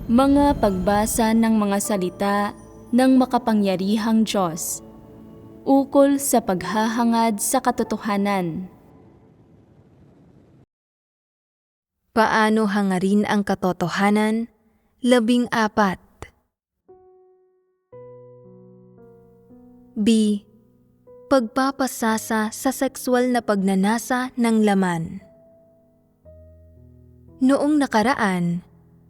Mga pagbasa ng mga salita ng makapangyarihang Diyos, ukol sa paghahangad sa katotohanan. Paano hangarin ang katotohanan? 14. B. Pagpapasasa sa sexual na pagnanasa ng laman. Noong nakaraan,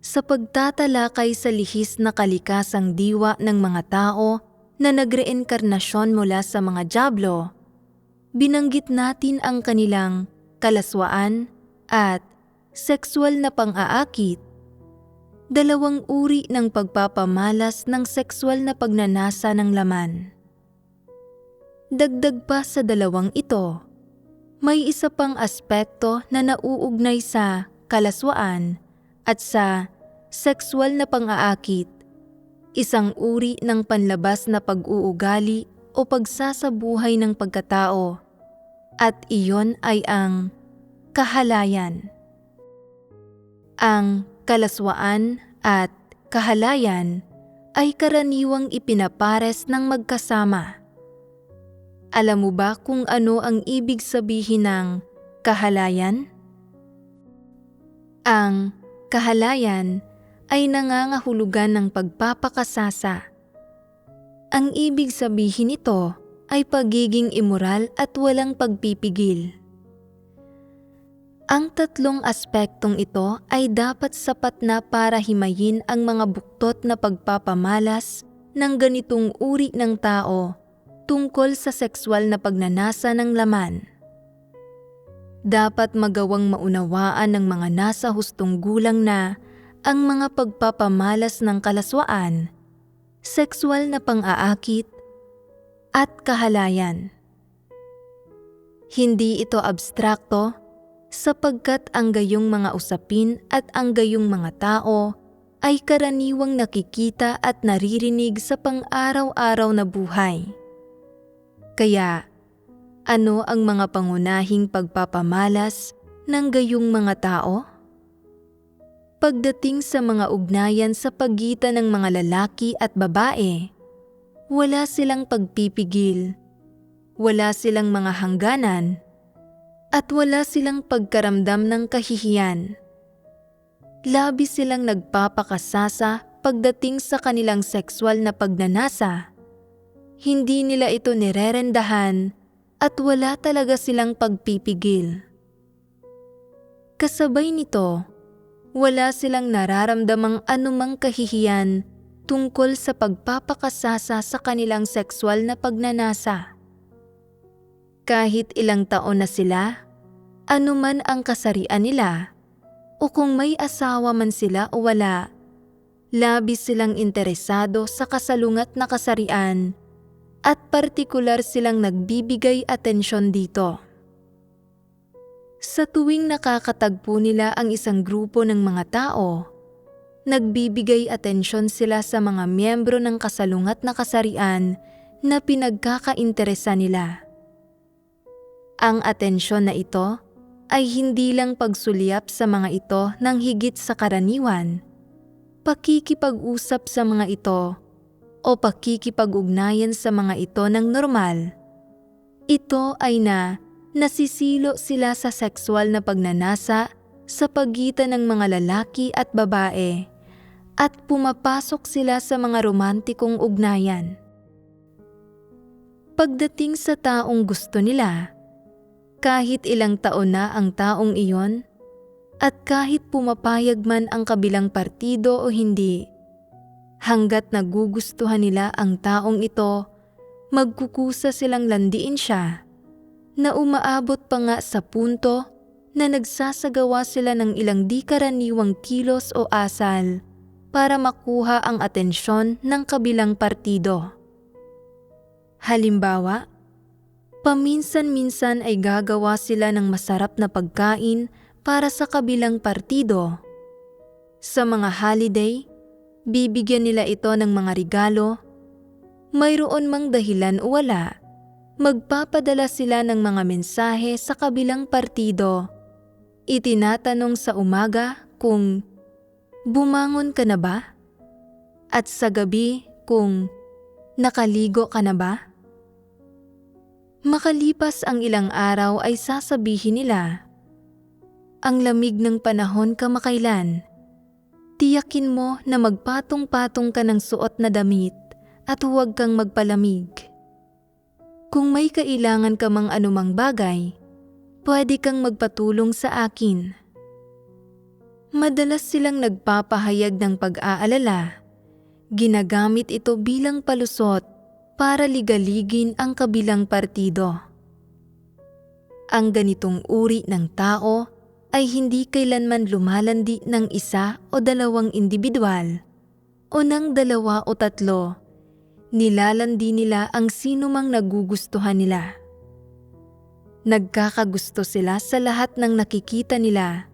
sa pagtatalakay sa lihis na kalikasang diwa ng mga tao na nagreenkarnasyon mula sa mga dyablo, binanggit natin ang kanilang kalaswaan at sexual na pang-aakit, dalawang uri ng pagpapamalas ng sexual na pagnanasa ng laman. Dagdag pa sa dalawang ito, may isa pang aspekto na nauugnay sa kalaswaan at sa sexual na pang-aakit, isang uri ng panlabas na pag-uugali o pagsasabuhay ng pagkatao, at iyon ay ang kahalayan. Ang kalaswaan at kahalayan ay karaniwang ipinapares ng magkasama. Alam mo ba kung ano ang ibig sabihin ng kahalayan? Ang kahalayan ay nangangahulugan ng pagpapakasasa. Ang ibig sabihin nito ay pagiging immoral at walang pagpipigil. Ang tatlong aspektong ito ay dapat sapat na para himayin ang mga buktot na pagpapamalas ng ganitong uri ng tao tungkol sa sexual na pagnanasa ng laman. Dapat magawang maunawaan ng mga nasa hustong gulang na ang mga pagpapamalas ng kalaswaan, sexual na pang-aakit, at kahalayan. Hindi ito abstrakto sapagkat ang gayong mga usapin at ang gayong mga tao ay karaniwang nakikita at naririnig sa pang-araw-araw na buhay. Kaya, ano ang mga pangunahing pagpapamalas ng gayong mga tao? Pagdating sa mga ugnayan sa pagitan ng mga lalaki at babae, wala silang pagpipigil, wala silang mga hangganan, at wala silang pagkaramdam ng kahihiyan. Labis silang nagpapakasasa pagdating sa kanilang sexual na pagnanasa. Hindi nila ito nirerendahan at wala talaga silang pagpipigil. Kasabay nito, wala silang nararamdamang anumang kahihiyan tungkol sa pagpapakasasa sa kanilang sexual na pagnanasa. Kahit ilang taon na sila, anuman ang kasarian nila, o kung may asawa man sila o wala, labis silang interesado sa kasalungat na kasarian at partikular silang nagbibigay atensyon dito. Sa tuwing nakakatagpo nila ang isang grupo ng mga tao, nagbibigay atensyon sila sa mga miyembro ng kasalungat na kasarian na pinagkakainteresa nila. Ang atensyon na ito ay hindi lang pagsulyap sa mga ito ng higit sa karaniwan, pakikipag-usap sa mga ito o pakikipag-ugnayan sa mga ito ng normal. Ito ay nasisilo sila sa sexual na pagnanasa sa pagitan ng mga lalaki at babae at pumapasok sila sa mga romantikong ugnayan. Pagdating sa taong gusto nila, kahit ilang taon na ang taong iyon at kahit pumapayag man ang kabilang partido o hindi, hanggat nagugustuhan nila ang taong ito, magkukusa silang landiin siya, na umaabot pa nga sa punto na nagsasagawa sila ng ilang di karaniwang kilos o asal para makuha ang atensyon ng kabilang partido. Halimbawa, paminsan-minsan ay gagawa sila ng masarap na pagkain para sa kabilang partido. Sa mga holiday, bibigyan nila ito ng mga regalo. Mayroon mang dahilan o wala, magpapadala sila ng mga mensahe sa kabilang partido. Itinatanong sa umaga kung bumangon ka na ba? At sa gabi kung nakaligo ka na ba? Makalipas ang ilang araw ay sasabihin nila, ang lamig ng panahon kamakailan. Tiyakin mo na magpatong-patong ka ng suot na damit at huwag kang magpalamig. Kung may kailangan ka mang anumang bagay, pwede kang magpatulong sa akin. Madalas silang nagpapahayag ng pag-aalala. Ginagamit ito bilang palusot para ligaligin ang kabilang partido. Ang ganitong uri ng tao ay hindi kailanman lumalandi ng isa o dalawang individual o ng dalawa o tatlo. Nilalandi nila ang sinumang nagugustuhan nila. Nagkakagusto sila sa lahat ng nakikita nila.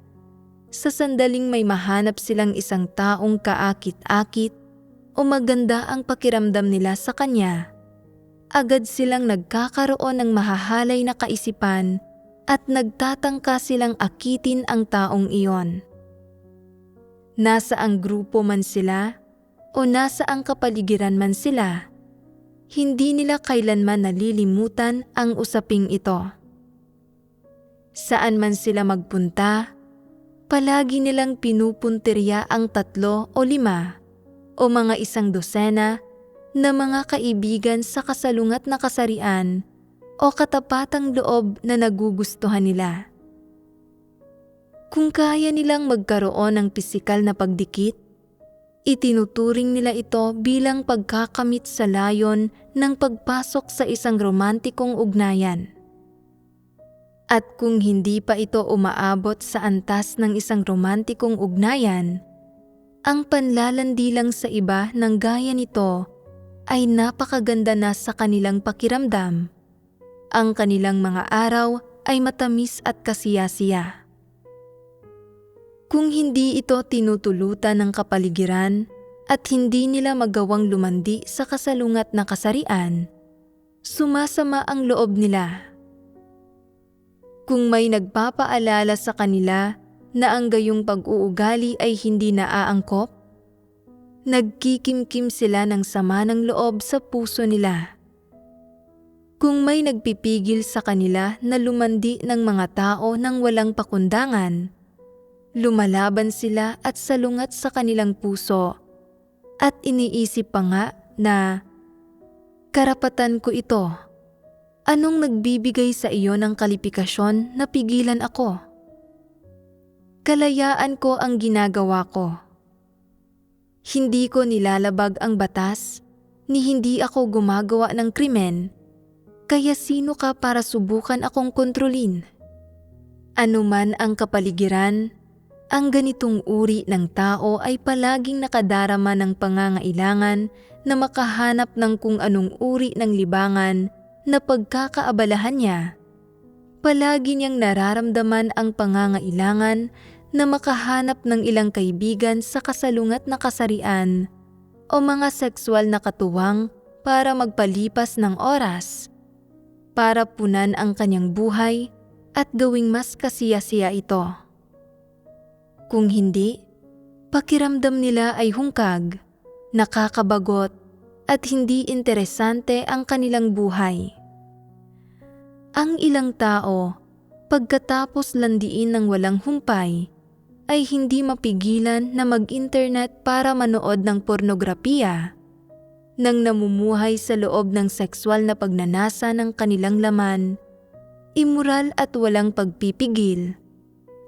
Sa sandaling may mahanap silang isang taong kaakit-akit o maganda ang pakiramdam nila sa kanya, agad silang nagkakaroon ng mahahalay na kaisipan at nagtatangka silang akitin ang taong iyon. Nasa ang grupo man sila o nasa ang kapaligiran man sila, hindi nila kailanman nalilimutan ang usaping ito. Saan man sila magpunta, palagi nilang pinupuntirya ang 3 o 5 o mga 100 na mga kaibigan sa kasalungat na kasarian o katapatang loob na nagugustuhan nila. Kung kaya nilang magkaroon ng pisikal na pagdikit, itinuturing nila ito bilang pagkakamit sa layon ng pagpasok sa isang romantikong ugnayan. At kung hindi pa ito umaabot sa antas ng isang romantikong ugnayan, ang panlalandi lang sa iba ng gaya nito ay napakaganda na sa kanilang pakiramdam. Ang kanilang mga araw ay matamis at kasiyasiya. Kung hindi ito tinutulutan ng kapaligiran at hindi nila magawang lumandi sa kasalungat na kasarian, sumasama ang loob nila. Kung may nagpapaalala sa kanila na ang gayong pag-uugali ay hindi naaangkop, nagkikimkim sila ng sama ng loob sa puso nila. Kung may nagpipigil sa kanila na lumandi ng mga tao ng walang pakundangan, lumalaban sila at salungat sa kanilang puso at iniisip pa nga na, karapatan ko ito. Anong nagbibigay sa iyo ng kalipikasyon na pigilan ako? Kalayaan ko ang ginagawa ko. Hindi ko nilalabag ang batas, ni hindi ako gumagawa ng krimen, kaya sino ka para subukan akong kontrolin? Anuman ang kapaligiran, ang ganitong uri ng tao ay palaging nakadarama ng pangangailangan na makahanap ng kung anong uri ng libangan na pagkakaabalahan niya. Palagi niyang nararamdaman ang pangangailangan na makahanap ng ilang kaibigan sa kasalungat na kasarian o mga sexual na katuwang para magpalipas ng oras, para punan ang kanyang buhay at gawing mas kasiyasiya ito. Kung hindi, pakiramdam nila ay hungkag, nakakabagot at hindi interesante ang kanilang buhay. Ang ilang tao, pagkatapos landiin ng walang humpay, ay hindi mapigilan na mag-internet para manood ng pornografiya, nang namumuhay sa loob ng sexual na pagnanasa ng kanilang laman, immoral at walang pagpipigil,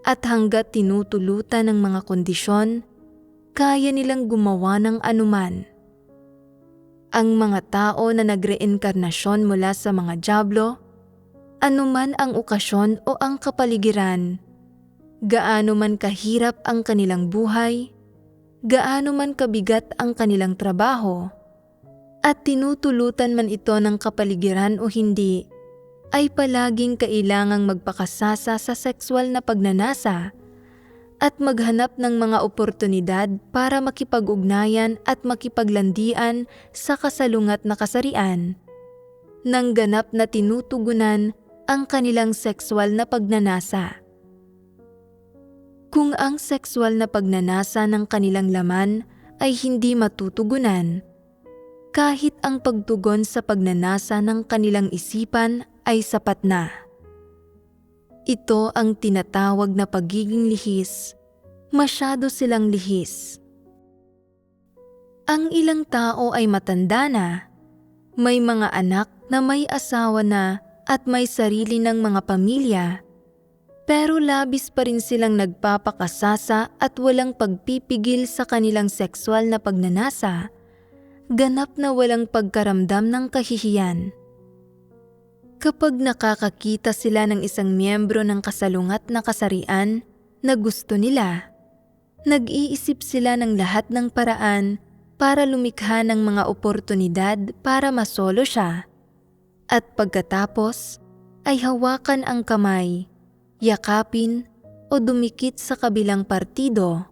at hanggat tinutulutan ng mga kondisyon, kaya nilang gumawa ng anuman. Ang mga tao na nagreinkarnasyon mula sa mga dyablo, anuman ang okasyon o ang kapaligiran, gaano man kahirap ang kanilang buhay, gaano man kabigat ang kanilang trabaho, at tinutulutan man ito ng kapaligiran o hindi, ay palaging kailangang magpakasasa sa sexual na pagnanasa at maghanap ng mga oportunidad para makipag-ugnayan at makipaglandian sa kasalungat na kasarian, nang ganap na tinutugunan ang kanilang sexual na pagnanasa. Kung ang sexual na pagnanasa ng kanilang laman ay hindi matutugunan, kahit ang pagtugon sa pagnanasa ng kanilang isipan ay sapat na. Ito ang tinatawag na pagiging lihis. Masyado silang lihis. Ang ilang tao ay matanda na, may mga anak na may asawa na at may sarili ng mga pamilya, pero labis pa rin silang nagpapakasasa at walang pagpipigil sa kanilang sexual na pagnanasa, ganap na walang pagkaramdam ng kahihiyan. Kapag nakakakita sila ng isang miyembro ng kasalungat na kasarian na gusto nila, nag-iisip sila ng lahat ng paraan para lumikha ng mga oportunidad para masolo siya. At pagkatapos ay hawakan ang kamay, yakapin o dumikit sa kabilang partido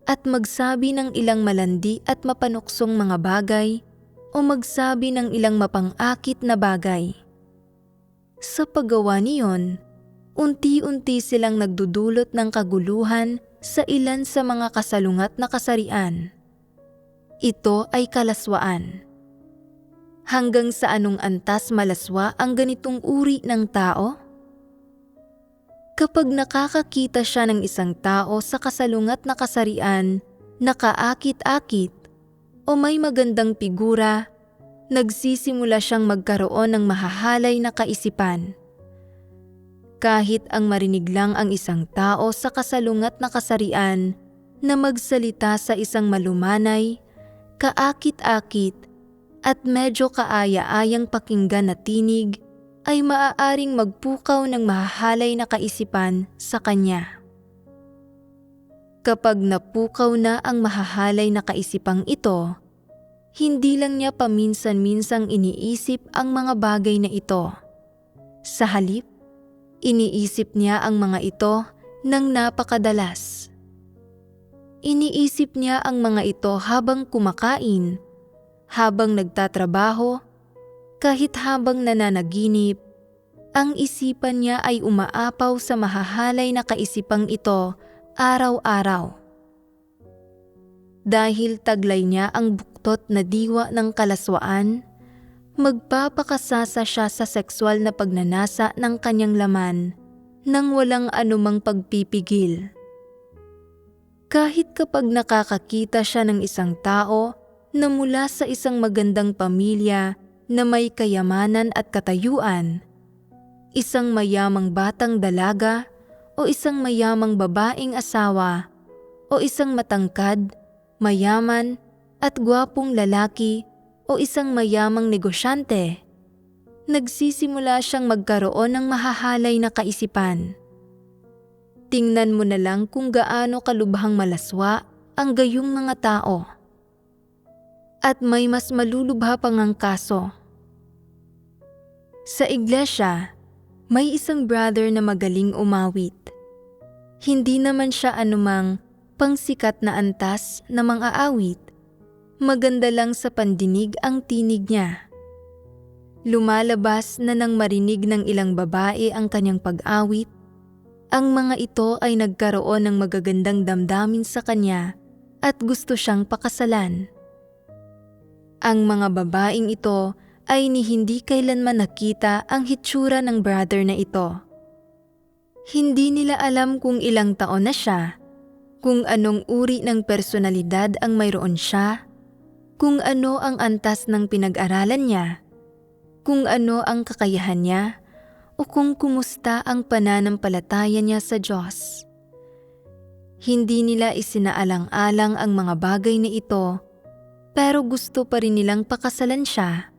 at magsabi ng ilang malandi at mapanuksong mga bagay o magsabi ng ilang mapang-akit na bagay. Sa paggawa niyon, unti-unti silang nagdudulot ng kaguluhan sa ilan sa mga kasalungat na kasarian. Ito ay kalaswaan. Hanggang sa anong antas malaswa ang ganitong uri ng tao? Kapag nakakakita siya ng isang tao sa kasalungat na kasarian, nakaakit-akit o may magandang figura, nagsisimula siyang magkaroon ng mahahalay na kaisipan. Kahit ang marinig lang ang isang tao sa kasalungat na kasarian na magsalita sa isang malumanay, kaakit-akit at medyo kaaya-ayang pakinggan na tinig, ay maaaring magpukaw ng mahahalay na kaisipan sa kanya. Kapag napukaw na ang mahahalay na kaisipang ito, hindi lang niya paminsan-minsang iniisip ang mga bagay na ito. Sa halip, iniisip niya ang mga ito ng napakadalas. Iniisip niya ang mga ito habang kumakain, habang nagtatrabaho, kahit habang nananaginip. Ang isipan niya ay umaapaw sa mahahalay na kaisipang ito araw-araw. Dahil taglay niya ang buktot na diwa ng kalaswaan, magpapakasasa siya sa sexual na pagnanasa ng kanyang laman nang walang anumang pagpipigil. Kahit kapag nakakakita siya ng isang tao na mula sa isang magandang pamilya na may kayamanan at katayuan, isang mayamang batang dalaga o isang mayamang babaeng asawa o isang matangkad, mayaman at gwapong lalaki o isang mayamang negosyante, nagsisimula siyang magkaroon ng mahahalay na kaisipan. Tingnan mo na lang kung gaano kalubhang malaswa ang gayong mga tao. At may mas malulubha pang ang kaso. Sa iglesia, may isang brother na magaling umawit. Hindi naman siya anumang pangsikat na antas na mang-aawit. Maganda lang sa pandinig ang tinig niya. Lumalabas na nang marinig ng ilang babae ang kanyang pag-awit, ang mga ito ay nagkaroon ng magagandang damdamin sa kanya at gusto siyang pakasalan. Ang mga babaeng ito ay ni hindi kailanman nakita ang hitsura ng brother na ito. Hindi nila alam kung ilang taon na siya, kung anong uri ng personalidad ang mayroon siya, kung ano ang antas ng pinag-aralan niya, kung ano ang kakayahan niya, o kung kumusta ang pananampalataya niya sa Diyos. Hindi nila isinaalang-alang ang mga bagay na ito, pero gusto pa rin nilang pakasalan siya.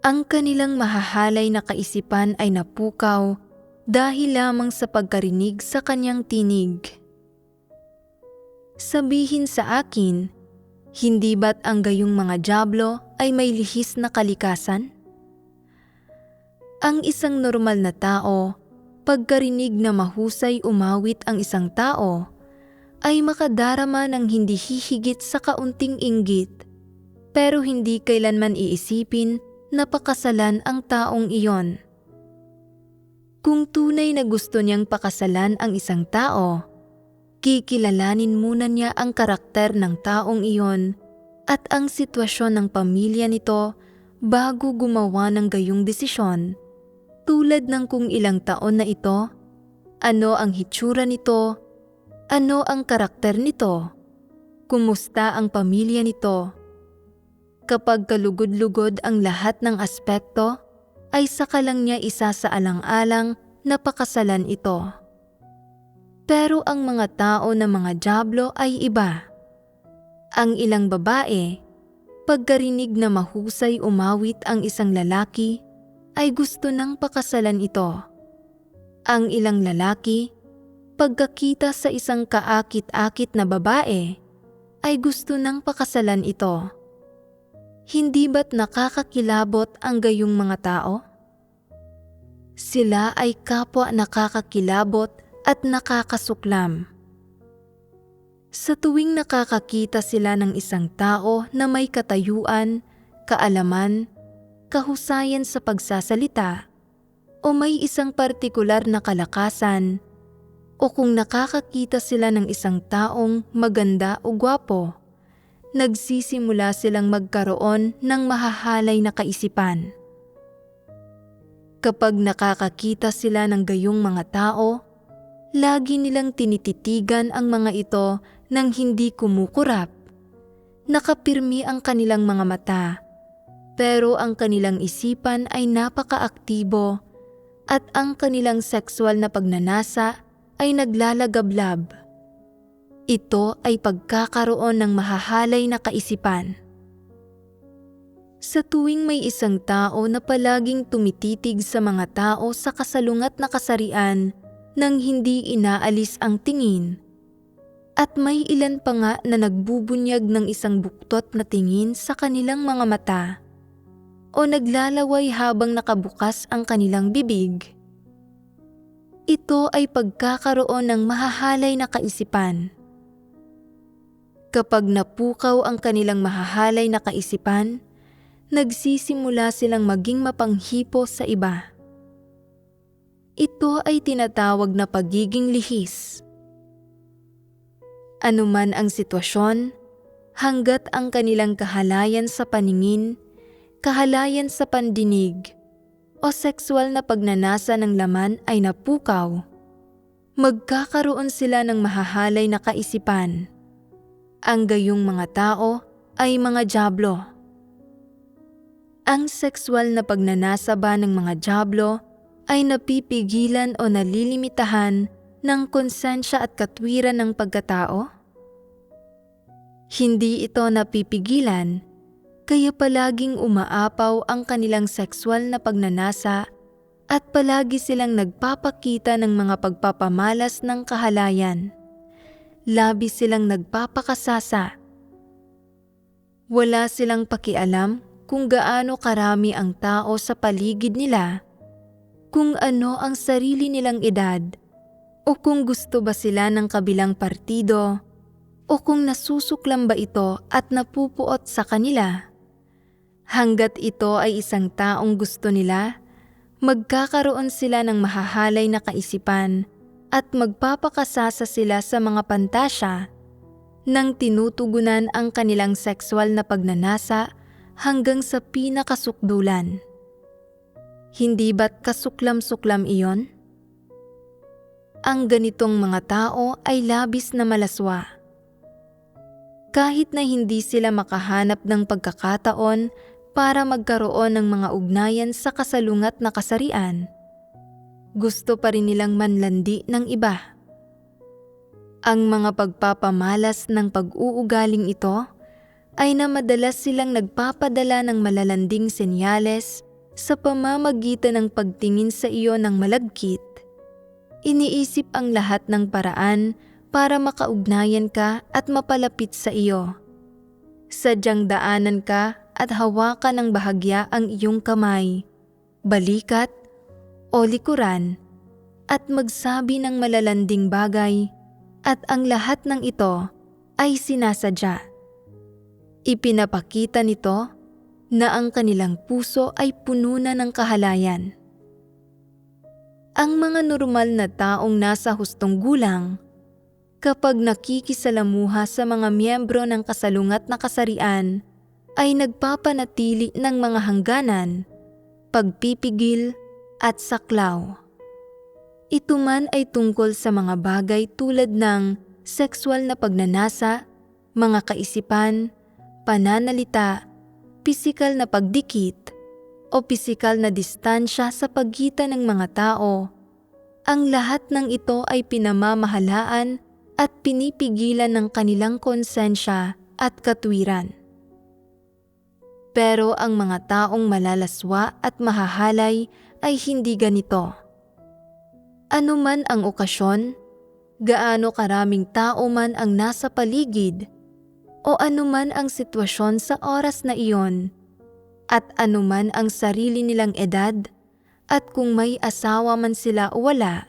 Ang kanilang mahahalay na kaisipan ay napukaw dahil lamang sa pagkarinig sa kanyang tinig. Sabihin sa akin, hindi ba't ang gayong mga dyablo ay may lihis na kalikasan? Ang isang normal na tao, pagkarinig na mahusay umawit ang isang tao, ay makadarama ng hindi hihigit sa kaunting inggit, pero hindi kailanman iisipin na pakasalan ang taong iyon. Kung tunay na gusto niyang pakasalan ang isang tao, Kikilalanin muna niya ang karakter ng taong iyon at ang sitwasyon ng pamilya nito bago gumawa ng gayong desisyon, tulad ng kung ilang taon na ito, ano ang hitsura nito, ano ang karakter nito, kumusta ang pamilya nito. Kapag kalugod-lugod ang lahat ng aspekto, ay saka lang niya isasaalang-alang na pakasalan ito. Pero ang mga tao na mga dyablo ay iba. Ang ilang babae, pagkarinig na mahusay umawit ang isang lalaki, ay gusto nang pakasalan ito. Ang ilang lalaki, pagkakita sa isang kaakit-akit na babae, ay gusto nang pakasalan ito. Hindi ba't nakakakilabot ang gayong mga tao? Sila ay kapwa nakakakilabot at nakakasuklam. Sa tuwing nakakakita sila ng isang tao na may katayuan, kaalaman, kahusayan sa pagsasalita, o may isang partikular na kalakasan, o kung nakakakita sila ng isang taong maganda o gwapo, nagsisimula silang magkaroon ng mahahalay na kaisipan. Kapag nakakakita sila ng gayong mga tao, lagi nilang tinititigan ang mga ito nang hindi kumukurap. Nakapirmi ang kanilang mga mata, pero ang kanilang isipan ay napakaaktibo at ang kanilang sexual na pagnanasa ay naglalagablab. Ito ay pagkakaroon ng mahahalay na kaisipan. Sa tuwing may isang tao na palaging tumititig sa mga tao sa kasalungat na kasarian nang hindi inaalis ang tingin, at may ilan pa nga na nagbubunyag ng isang buktot na tingin sa kanilang mga mata o naglalaway habang nakabukas ang kanilang bibig, ito ay pagkakaroon ng mahahalay na kaisipan. Kapag napukaw ang kanilang mahahalay na kaisipan, nagsisimula silang maging mapanghipo sa iba. Ito ay tinatawag na pagiging lihis. Anuman ang sitwasyon, hanggat ang kanilang kahalayan sa paningin, kahalayan sa pandinig, o sexual na pagnanasa ng laman ay napukaw, magkakaroon sila ng mahahalay na kaisipan. Ang gayong mga tao ay mga dyablo. Ang sexual na pagnanasa ba ng mga dyablo ay napipigilan o nalilimitahan ng konsensya at katwiran ng pagkatao? Hindi ito napipigilan, kaya palaging umaapaw ang kanilang sexual na pagnanasa at palagi silang nagpapakita ng mga pagpapamalas ng kahalayan. Labis silang nagpapakasasa. Wala silang pakialam kung gaano karami ang tao sa paligid nila, kung ano ang sarili nilang edad, o kung gusto ba sila ng kabilang partido, o kung nasusuklam ba ito at napupuot sa kanila. Hanggat ito ay isang taong gusto nila, magkakaroon sila ng mahahalay na kaisipan at magpapakasasa sila sa mga pantasya nang tinutugunan ang kanilang sexual na pagnanasa hanggang sa pinakasukdulan. Hindi ba't kasuklam-suklam iyon? Ang ganitong mga tao ay labis na malaswa. Kahit na hindi sila makahanap ng pagkakataon para magkaroon ng mga ugnayan sa kasalungat na kasarian, gusto pa rin nilang manlandi ng iba. Ang mga pagpapamalas ng pag-uugaling ito ay na madalas silang nagpapadala ng malalanding senyales sa pamamagitan ng pagtingin sa iyo ng malagkit. Iniisip ang lahat ng paraan para makaugnayan ka at mapalapit sa iyo. Sadyang daanan ka at hawakan ng bahagya ang iyong kamay, balikat, o likuran, at magsabi ng malalanding bagay, at ang lahat ng ito ay sinasadya. Ipinapakita nito na ang kanilang puso ay puno na ng kahalayan. Ang mga normal na taong nasa hustong gulang, kapag nakikisalamuha sa mga miyembro ng kasalungat na kasarian, ay nagpapanatili ng mga hangganan, pagpipigil at saklaw. Ito man ay tungkol sa mga bagay tulad ng sexual na pagnanasa, mga kaisipan, pananalita, pisikal na pagdikit, o pisikal na distansya sa pagitan ng mga tao. Ang lahat ng ito ay pinamamahalaan at pinipigilan ng kanilang konsensya at katwiran. Pero ang mga taong malalaswa at mahahalay ay hindi ganito. Ano man ang okasyon, gaano karaming tao man ang nasa paligid, o anuman ang sitwasyon sa oras na iyon, at anuman ang sarili nilang edad, at kung may asawa man sila o wala,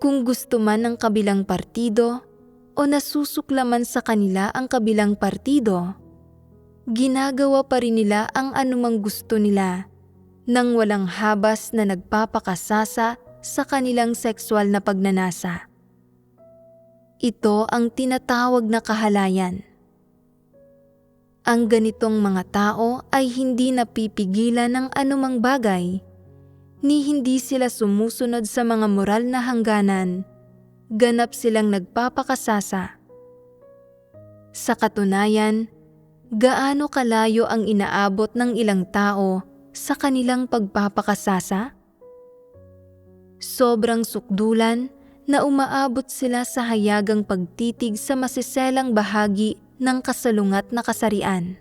kung gusto man ng kabilang partido o nasusuklaman sa kanila ang kabilang partido, ginagawa pa rin nila ang anumang gusto nila nang walang habas na nagpapakasasa sa kanilang sexual na pagnanasa. Ito ang tinatawag na kahalayan. Ang ganitong mga tao ay hindi napipigilan ng anumang bagay, ni hindi sila sumusunod sa mga moral na hangganan, ganap silang nagpapakasasa. Sa katunayan, gaano kalayo ang inaabot ng ilang tao sa kanilang pagpapakasasa? Sobrang sukdulan na umaabot sila sa hayagang pagtitig sa masiselang bahagi ng kasalungat na kasarian.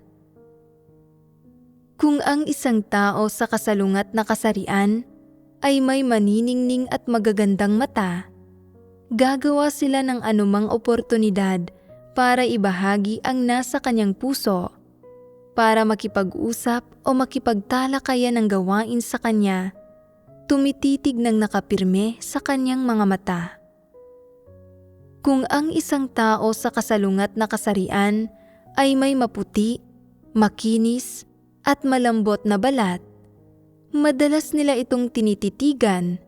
Kung ang isang tao sa kasalungat na kasarian ay may maniningning at magagandang mata, gagawa sila ng anumang oportunidad para ibahagi ang nasa kanyang puso, para makipag-usap o makipagtalakayan ng gawain sa kanya, tumititig ng nakapirme sa kanyang mga mata. Kung ang isang tao sa kasalungat na kasarian ay may maputi, makinis, at malambot na balat, madalas nila itong tinititigan,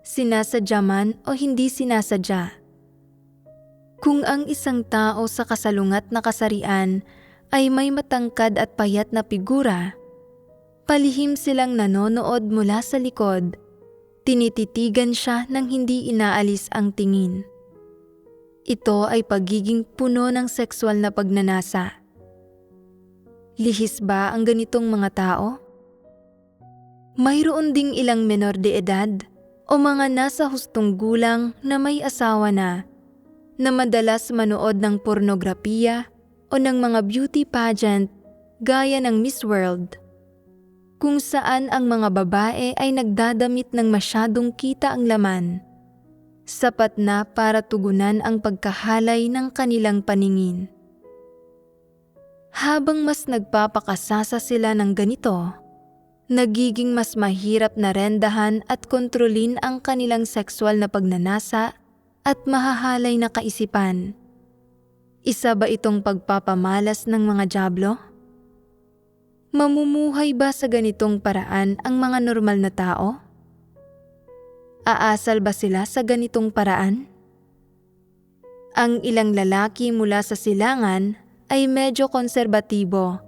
sinasadya man o hindi sinasadya. Kung ang isang tao sa kasalungat na kasarian ay may matangkad at payat na figura, palihim silang nanonood mula sa likod, tinititigan siya nang hindi inaalis ang tingin. Ito ay pagiging puno ng sexual na pagnanasa. Lihis ba ang ganitong mga tao? Mayroon ding ilang menor de edad o mga nasa hustong gulang na may asawa na madalas manood ng pornografiya o ng mga beauty pageant gaya ng Miss World, kung saan ang mga babae ay nagdadamit ng masyadong kita ang laman, sapat na para tugunan ang pagkahalay ng kanilang paningin. Habang mas nagpapakasasa sila ng ganito, nagiging mas mahirap na rendahan at kontrolin ang kanilang sexual na pagnanasa at mahahalay na kaisipan. Isa ba itong pagpapamalas ng mga dyablo? Mamumuhay ba sa ganitong paraan ang mga normal na tao? Aasal ba sila sa ganitong paraan? Ang ilang lalaki mula sa silangan ay medyo konserbatibo,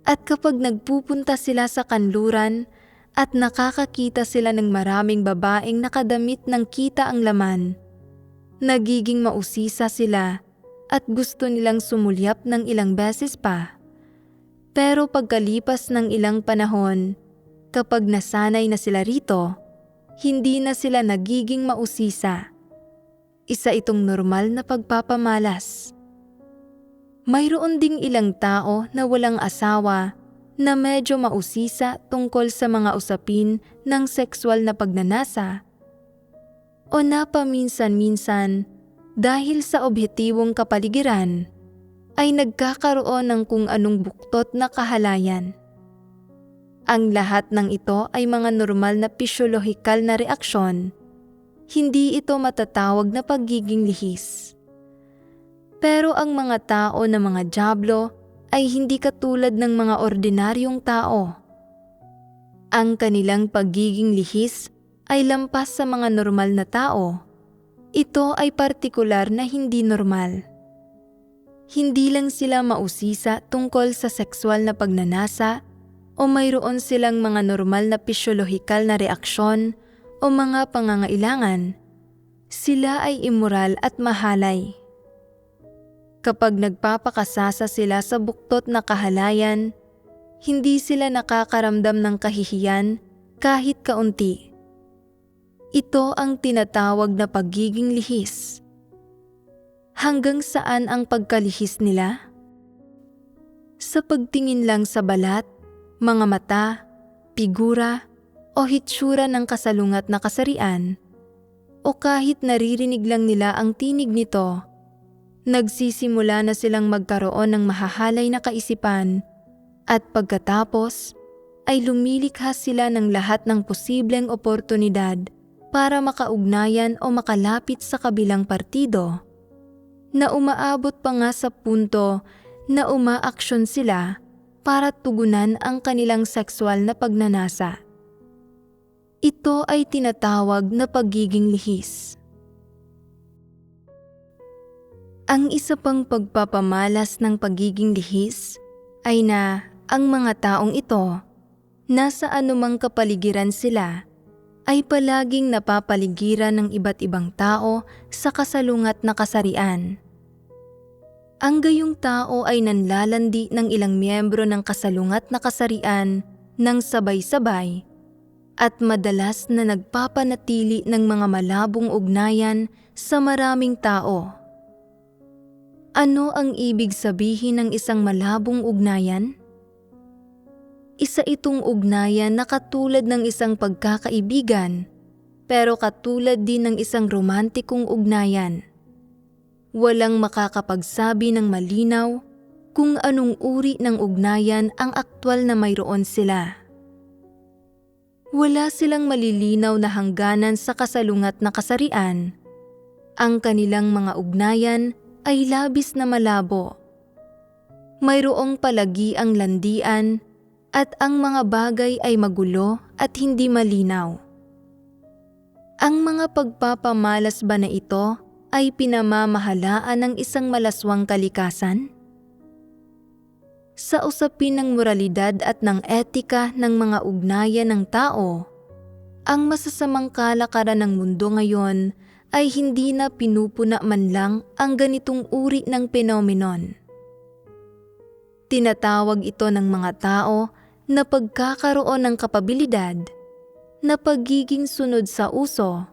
at kapag nagpupunta sila sa kanluran at nakakakita sila ng maraming babaeng nakadamit ng kita ang laman, nagiging mausisa sila at gusto nilang sumulyap ng ilang beses pa. Pero pagkalipas ng ilang panahon, kapag nasanay na sila rito, hindi na sila nagiging mausisa. Isa itong normal na pagpapamalas. Mayroon ding ilang tao na walang asawa na medyo mausisa tungkol sa mga usapin ng sexual na pagnanasa, o napaminsan-minsan dahil sa objektibong kapaligiran ay nagkakaroon ng kung anong buktot na kahalayan. Ang lahat ng ito ay mga normal na pisyolohikal na reaksyon. Hindi ito matatawag na pagiging lihis. Pero ang mga tao na mga dyablo ay hindi katulad ng mga ordinaryong tao. Ang kanilang pagiging lihis ay lampas sa mga normal na tao, Ito ay partikular na hindi normal. Hindi lang sila mausisa tungkol sa sexual na pagnanasa o mayroon silang mga normal na pisyolohikal na reaksyon o mga pangangailangan. Sila ay immoral at mahalay. Kapag nagpapakasasa sila sa buktot na kahalayan, hindi sila nakakaramdam ng kahihiyan kahit kaunti. Ito ang tinatawag na pagiging lihis. Hanggang saan ang pagkalihis nila? Sa pagtingin lang sa balat, mga mata, figura, o hitsura ng kasalungat na kasarian, o kahit naririnig lang nila ang tinig nito, nagsisimula na silang magkaroon ng mahahalay na kaisipan at pagkatapos ay lumilikha sila ng lahat ng posibleng oportunidad para makaugnayan o makalapit sa kabilang partido, na umaabot pa nga sa punto na umaaksyon sila para tugunan ang kanilang sexual na pagnanasa. Ito ay tinatawag na pagiging lihis. Ang isa pang pagpapamalas ng pagiging lihis ay na ang mga taong ito, nasa anumang kapaligiran sila, ay palaging napapaligiran ng iba't ibang tao sa kasalungat na kasarian. Ang gayong tao ay nanlalandi ng ilang miyembro ng kasalungat na kasarian ng sabay-sabay at madalas na nagpapanatili ng mga malabong ugnayan sa maraming tao. Ano ang ibig sabihin ng isang malabong ugnayan? Isa itong ugnayan na katulad ng isang pagkakaibigan, pero katulad din ng isang romantikong ugnayan. Walang makakapagsabi ng malinaw kung anong uri ng ugnayan ang aktwal na mayroon sila. Wala silang malilinaw na hangganan sa kasalungat na kasarian. Ang kanilang mga ugnayan ay labis na malabo. Mayroong palagi ang landian at ang mga bagay ay magulo at hindi malinaw. Ang mga pagpapamalas ba na ito ay pinamamahalaan ng isang malaswang kalikasan? Sa usapin ng moralidad at ng etika ng mga ugnayan ng tao, ang masasamang kalakaran ng mundo ngayon ay hindi na pinupuna man lang ang ganitong uri ng phenomenon. Tinatawag ito ng mga tao na pagkakaroon ng kapabilidad, na pagiging sunod sa uso.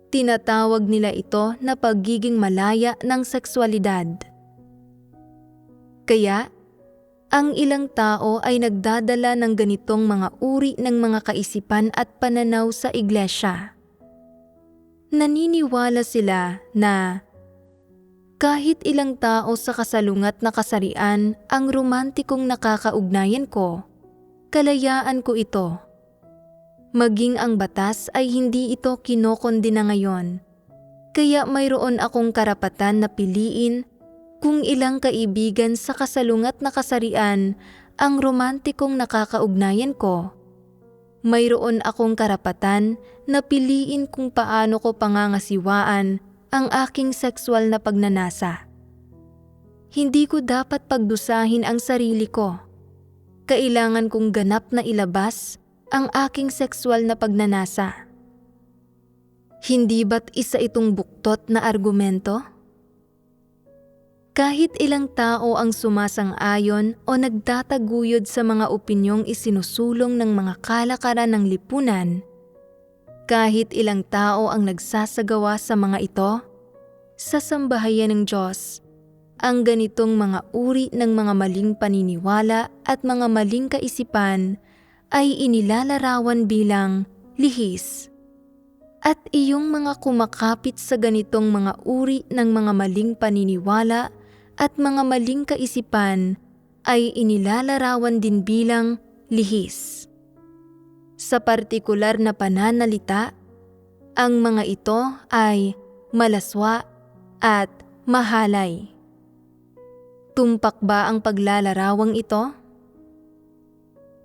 Tinatawag nila ito na pagiging malaya ng sexualidad. Kaya, ang ilang tao ay nagdadala ng ganitong mga uri ng mga kaisipan at pananaw sa iglesia. Naniniwala sila na kahit ilang tao sa kasalungat na kasarian ang romantikong nakakaugnayan ko, kalayaan ko ito. Maging ang batas ay hindi ito kinokondena ngayon, kaya mayroon akong karapatan na piliin kung ilang kaibigan sa kasalungat na kasarian ang romantikong nakakaugnayan ko. Mayroon akong karapatan na piliin kung paano ko pangangasiwaan ang aking sexual na pagnanasa. Hindi ko dapat pagdusahin ang sarili ko. Kailangan kong ganap na ilabas ang aking sexual na pagnanasa. Hindi ba't isa itong buktot na argumento? Kahit ilang tao ang sumasang-ayon o nagtataguyod sa mga opinyong isinusulong ng mga kalakaran ng lipunan, kahit ilang tao ang nagsasagawa sa mga ito, sa sambahayan ng Diyos, ang ganitong mga uri ng mga maling paniniwala at mga maling kaisipan ay inilalarawan bilang lihis. At iyong mga kumakapit sa ganitong mga uri ng mga maling paniniwala at mga maling kaisipan ay inilalarawan din bilang lihis. Sa partikular na pananalita, ang mga ito ay malaswa at mahalay. Tumpak ba ang paglalarawang ito?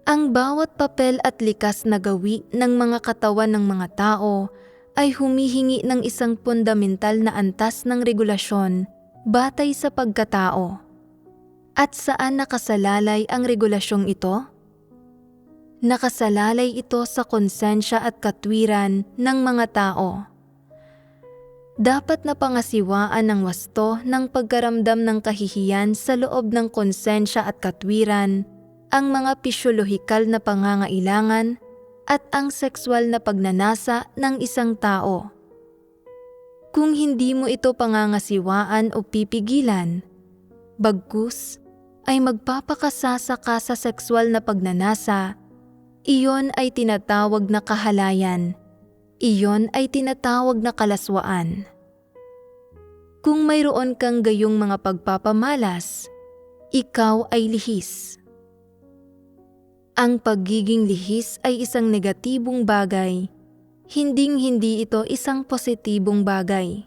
Ang bawat papel at likas na gawi ng mga katawan ng mga tao ay humihingi ng isang fundamental na antas ng regulasyon batay sa pagkatao. At saan nakasalalay ang regulasyong ito? Nakasalalay ito sa konsensya at katwiran ng mga tao. Dapat na pangasiwaan ng wasto ng pagkaramdam ng kahihiyan sa loob ng konsensya at katwiran ang mga pisyolohikal na pangangailangan at ang sexual na pagnanasa ng isang tao. Kung hindi mo ito pangangasiwaan o pipigilan, bagkus ay magpapakasasa ka sa sexual na pagnanasa, iyon ay tinatawag na kahalayan. Iyon ay tinatawag na kalaswaan. Kung mayroon kang gayong mga pagpapamalas, ikaw ay lihis. Ang pagiging lihis ay isang negatibong bagay, hinding-hindi ito isang positibong bagay.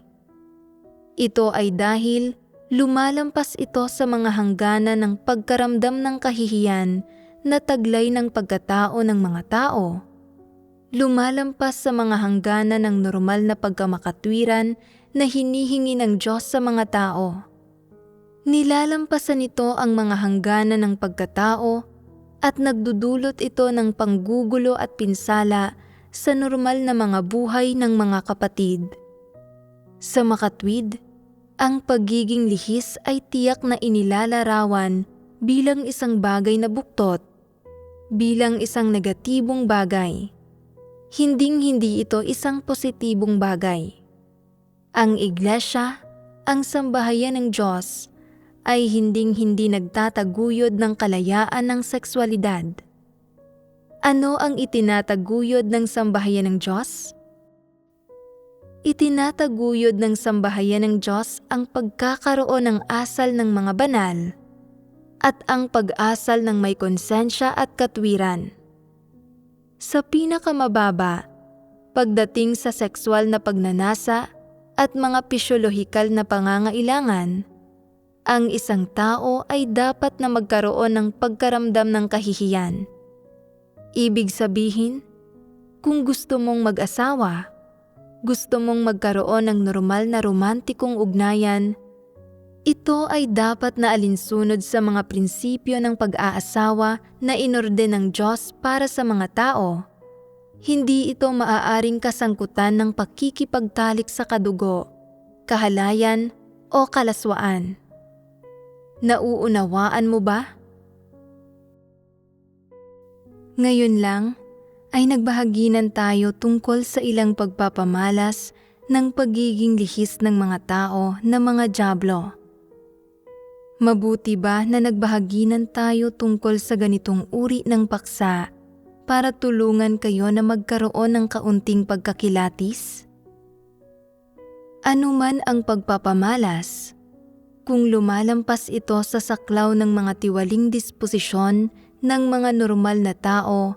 Ito ay dahil lumalampas ito sa mga hangganan ng pagkaramdam ng kahihiyan na taglay ng pagkatao ng mga tao. Lumalampas sa mga hangganan ng normal na pagkamakatwiran na hinihingi ng Diyos sa mga tao. Nilalampasan nito ang mga hangganan ng pagkatao at nagdudulot ito ng panggugulo at pinsala sa normal na mga buhay ng mga kapatid. Sa makatwid, ang pagiging lihis ay tiyak na inilalarawan bilang isang bagay na buktot, bilang isang negatibong bagay. Hinding-hindi ito isang positibong bagay. Ang iglesia, ang sambahayan ng Diyos, ay hinding-hindi nagtataguyod ng kalayaan ng sexualidad. Ano ang itinataguyod ng sambahayan ng Diyos? Itinataguyod ng sambahayan ng Diyos ang pagkakaroon ng asal ng mga banal at ang pag-asal ng may konsensya at katwiran. Sa pinakamababa, pagdating sa sexual na pagnanasa at mga pisyolohikal na pangangailangan, ang isang tao ay dapat na magkaroon ng pagkaramdam ng kahihiyan. Ibig sabihin, kung gusto mong mag-asawa, gusto mong magkaroon ng normal na romantikong ugnayan, ito ay dapat na alinsunod sa mga prinsipyo ng pag-aasawa na inorden ng Diyos para sa mga tao. Hindi ito maaaring kasangkutan ng pakikipagtalik sa kadugo, kahalayan o kalaswaan. Nauunawaan mo ba? Ngayon lang ay nagbahaginan tayo tungkol sa ilang pagpapamalas ng pagiging lihis ng mga tao na mga dyablo. Mabuti ba na nagbahaginan tayo tungkol sa ganitong uri ng paksa para tulungan kayo na magkaroon ng kaunting pagkakilatis? Ano man ang pagpapamalas, kung lumalampas ito sa saklaw ng mga tiwaling disposisyon ng mga normal na tao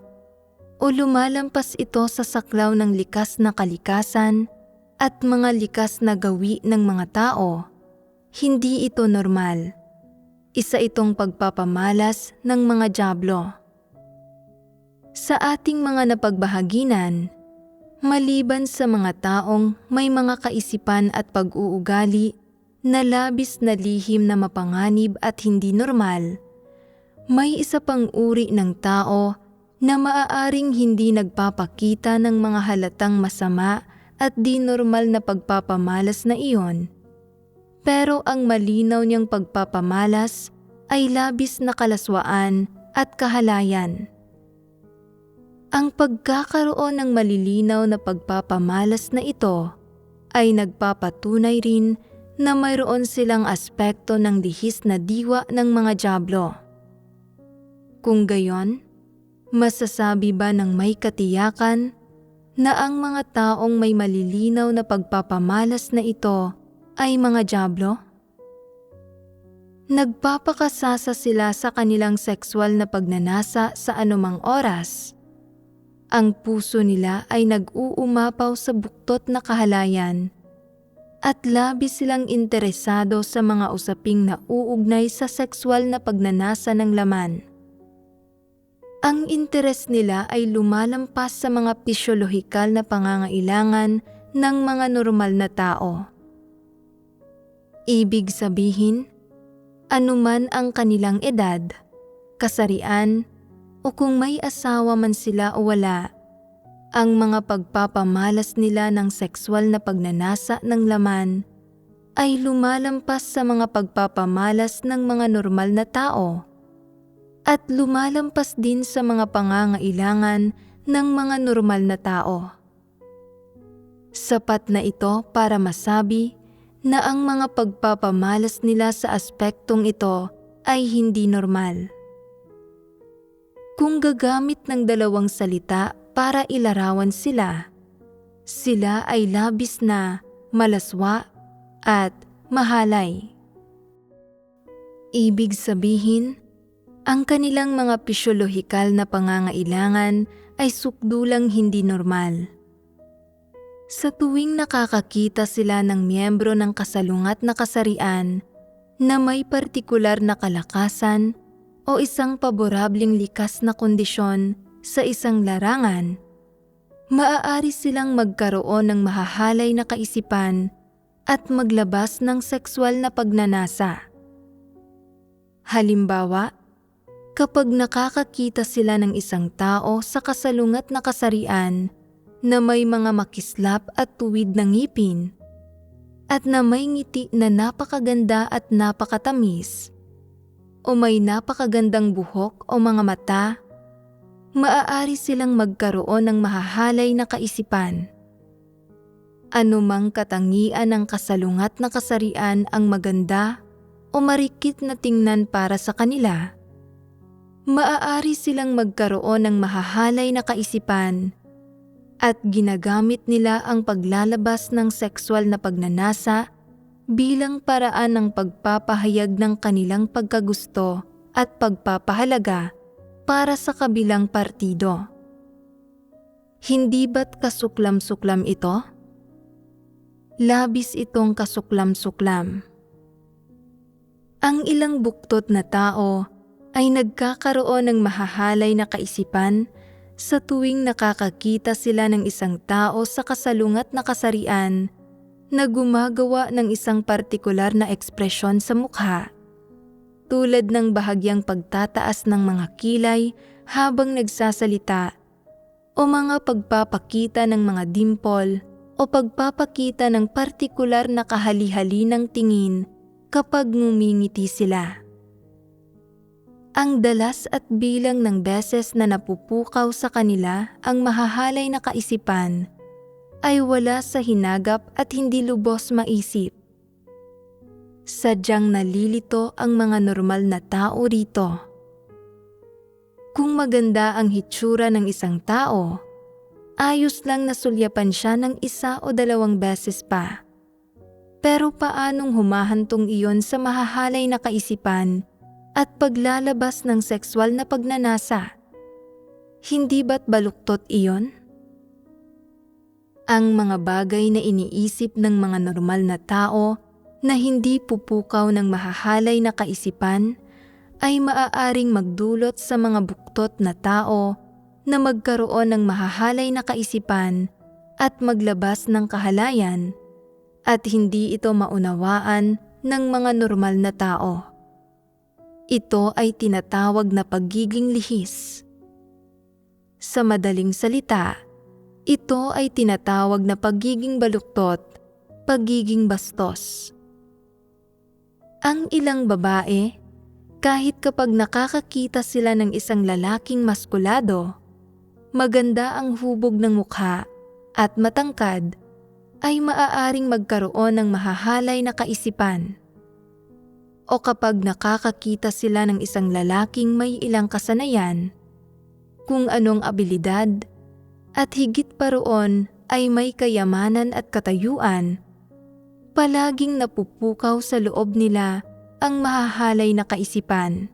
o lumalampas ito sa saklaw ng likas na kalikasan at mga likas na gawi ng mga tao, hindi ito normal. Isa itong pagpapamalas ng mga dyablo. Sa ating mga napagbahaginan, maliban sa mga taong may mga kaisipan at pag-uugali na labis na lihim na mapanganib at hindi normal, may isa pang uri ng tao na maaaring hindi nagpapakita ng mga halatang masama at di normal na pagpapamalas na iyon. Pero ang malinaw niyang pagpapamalas ay labis na kalaswaan at kahalayan. Ang pagkakaroon ng malilinaw na pagpapamalas na ito ay nagpapatunay rin na mayroon silang aspekto ng lihis na diwa ng mga dyablo. Kung gayon, masasabi ba ng may katiyakan na ang mga taong may malilinaw na pagpapamalas na ito ay mga dyablo? Nagpapakasasa sila sa kanilang sexual na pagnanasa sa anumang oras. Ang puso nila ay nag-uumapaw sa buktot na kahalayan at labis silang interesado sa mga usaping nauugnay sa sexual na pagnanasa ng laman. Ang interes nila ay lumalampas sa mga pisyolohikal na pangangailangan ng mga normal na tao. Ibig sabihin, anuman ang kanilang edad, kasarian, o kung may asawa man sila o wala, ang mga pagpapamalas nila ng sexual na pagnanasa ng laman ay lumalampas sa mga pagpapamalas ng mga normal na tao at lumalampas din sa mga pangangailangan ng mga normal na tao. Sapat na ito para masabi na ang mga pagpapamalas nila sa aspektong ito ay hindi normal. Kung gagamit ng dalawang salita para ilarawan sila, sila ay labis na malaswa at mahalay. Ibig sabihin, ang kanilang mga pisyolohikal na pangangailangan ay sukdulang hindi normal. Sa tuwing nakakakita sila ng miyembro ng kasalungat na kasarian na may partikular na kalakasan o isang paborableng likas na kondisyon sa isang larangan, maaari silang magkaroon ng mahahalay na kaisipan at maglabas ng sexual na pagnanasa. Halimbawa, kapag nakakakita sila ng isang tao sa kasalungat na kasarian na may mga makislap at tuwid na ngipin at na may ngiti na napakaganda at napakatamis o may napakagandang buhok o mga mata, maaari silang magkaroon ng mahahalay na kaisipan. Anumang katangian ng kasalungat na kasarian ang maganda o marikit na tingnan para sa kanila, maaari silang magkaroon ng mahahalay na kaisipan at ginagamit nila ang paglalabas ng sexual na pagnanasa bilang paraan ng pagpapahayag ng kanilang pagkagusto at pagpapahalaga para sa kabilang partido. Hindi ba't kasuklam-suklam ito? Labis itong kasuklam-suklam. Ang ilang buktot na tao ay nagkakaroon ng mahahalay na kaisipan sa tuwing nakakakita sila ng isang tao sa kasalungat na kasarian na gumagawa ng isang partikular na ekspresyon sa mukha, tulad ng bahagyang pagtataas ng mga kilay habang nagsasalita o mga pagpapakita ng mga dimple o pagpapakita ng partikular na kahali-hali ng tingin kapag ngumingiti sila. Ang dalas at bilang ng beses na napupukaw sa kanila ang mahahalay na kaisipan ay wala sa hinagap at hindi lubos maisip. Sadyang nalilito ang mga normal na tao rito. Kung maganda ang hitsura ng isang tao, ayos lang na sulyapan siya ng isa o dalawang beses pa. Pero paanong humahantong iyon sa mahahalay na kaisipan at paglalabas ng sexual na pagnanasa? Hindi ba't baluktot iyon? Ang mga bagay na iniisip ng mga normal na tao na hindi pupukaw ng mahahalay na kaisipan ay maaaring magdulot sa mga buktot na tao na magkaroon ng mahahalay na kaisipan at maglabas ng kahalayan at hindi ito maunawaan ng mga normal na tao. Ito ay tinatawag na pagiging lihis. Sa madaling salita, ito ay tinatawag na pagiging baluktot, pagiging bastos. Ang ilang babae, kahit kapag nakakakita sila ng isang lalaking maskulado, maganda ang hubog ng mukha at matangkad, ay maaaring magkaroon ng mahahalay na kaisipan. O kapag nakakakita sila ng isang lalaking may ilang kasanayan, kung anong abilidad, at higit pa roon ay may kayamanan at katayuan, palaging napupukaw sa loob nila ang mahahalay na kaisipan.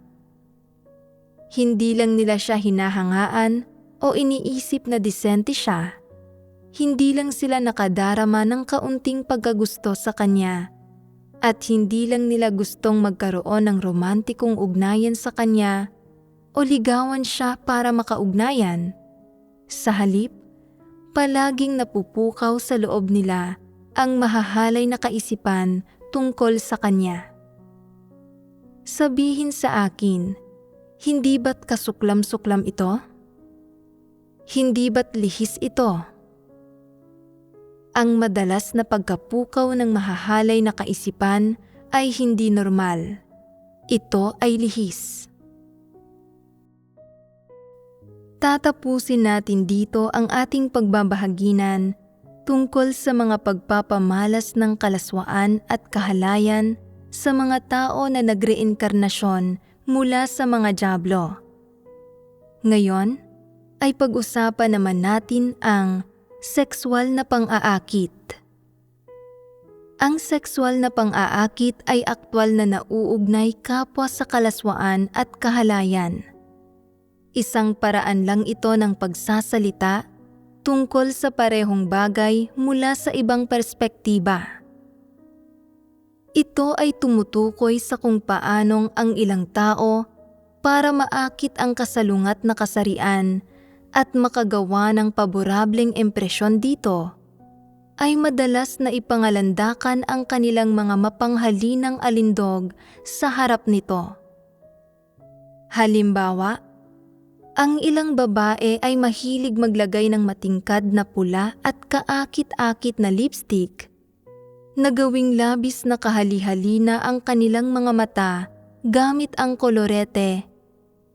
Hindi lang nila siya hinahangaan o iniisip na disente siya. Hindi lang sila nakadarama ng kaunting pagkagusto sa kanya at hindi lang nila gustong magkaroon ng romantikong ugnayan sa kanya o ligawan siya para makaugnayan. Sa halip, palaging napupukaw sa loob nila ang mahahalay na kaisipan tungkol sa kanya. Sabihin sa akin, hindi ba't kasuklam-suklam ito? Hindi ba't lihis ito? Ang madalas na pagkapukaw ng mahahalay na kaisipan ay hindi normal. Ito ay lihis. Tatapusin natin dito ang ating pagbabahaginan tungkol sa mga pagpapamalas ng kalaswaan at kahalayan sa mga tao na nagreinkarnasyon mula sa mga dyablo. Ngayon ay pag-usapan naman natin ang sexual na pang-aakit. Ang sexual na pang-aakit ay aktwal na nauugnay kapwa sa kalaswaan at kahalayan. Isang paraan lang ito ng pagsasalita tungkol sa parehong bagay mula sa ibang perspektiba. Ito ay tumutukoy sa kung paanong ang ilang tao para maakit ang kasalungat na kasarian at makagawa ng paborableng impresyon dito, ay madalas na ipangalandakan ang kanilang mga mapanghalinang alindog sa harap nito. Halimbawa, ang ilang babae ay mahilig maglagay ng matingkad na pula at kaakit-akit na lipstick na gawing labis na kahali-halina ang kanilang mga mata gamit ang kolorete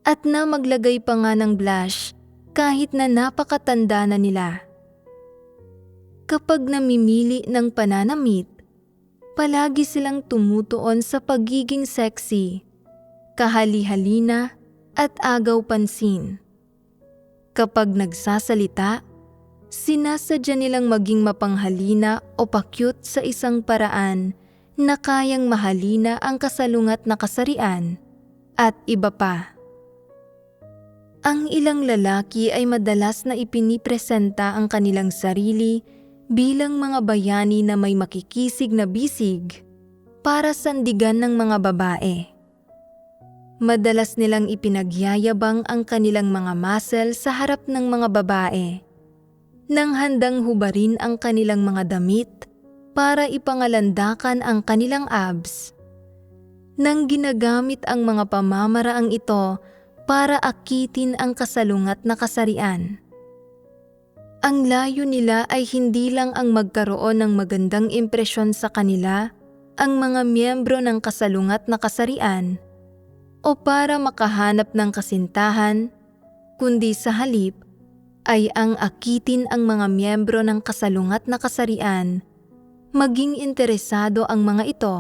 at na maglagay pa nga ng blush kahit na napakatanda na nila. Kapag namimili ng pananamit, palagi silang tumutuon sa pagiging sexy, kahali-halina at agaw pansin. Kapag nagsasalita, sinasadya nilang maging mapanghalina o pa-cute sa isang paraan na kayang mahalina ang kasalungat na kasarian at iba pa. Ang ilang lalaki ay madalas na ipinipresenta ang kanilang sarili bilang mga bayani na may makikisig na bisig para sandigan ng mga babae. Madalas nilang ipinagyayabang ang kanilang mga muscle sa harap ng mga babae, nang handang hubarin ang kanilang mga damit para ipangalandakan ang kanilang abs, nang ginagamit ang mga pamamaraang ito para akitin ang kasalungat na kasarian. Ang layo nila ay hindi lang ang magkaroon ng magandang impresyon sa kanila, ang mga miyembro ng kasalungat na kasarian, o para makahanap ng kasintahan, kundi sa halip ay ang akitin ang mga miyembro ng kasalungat na kasarian, maging interesado ang mga ito,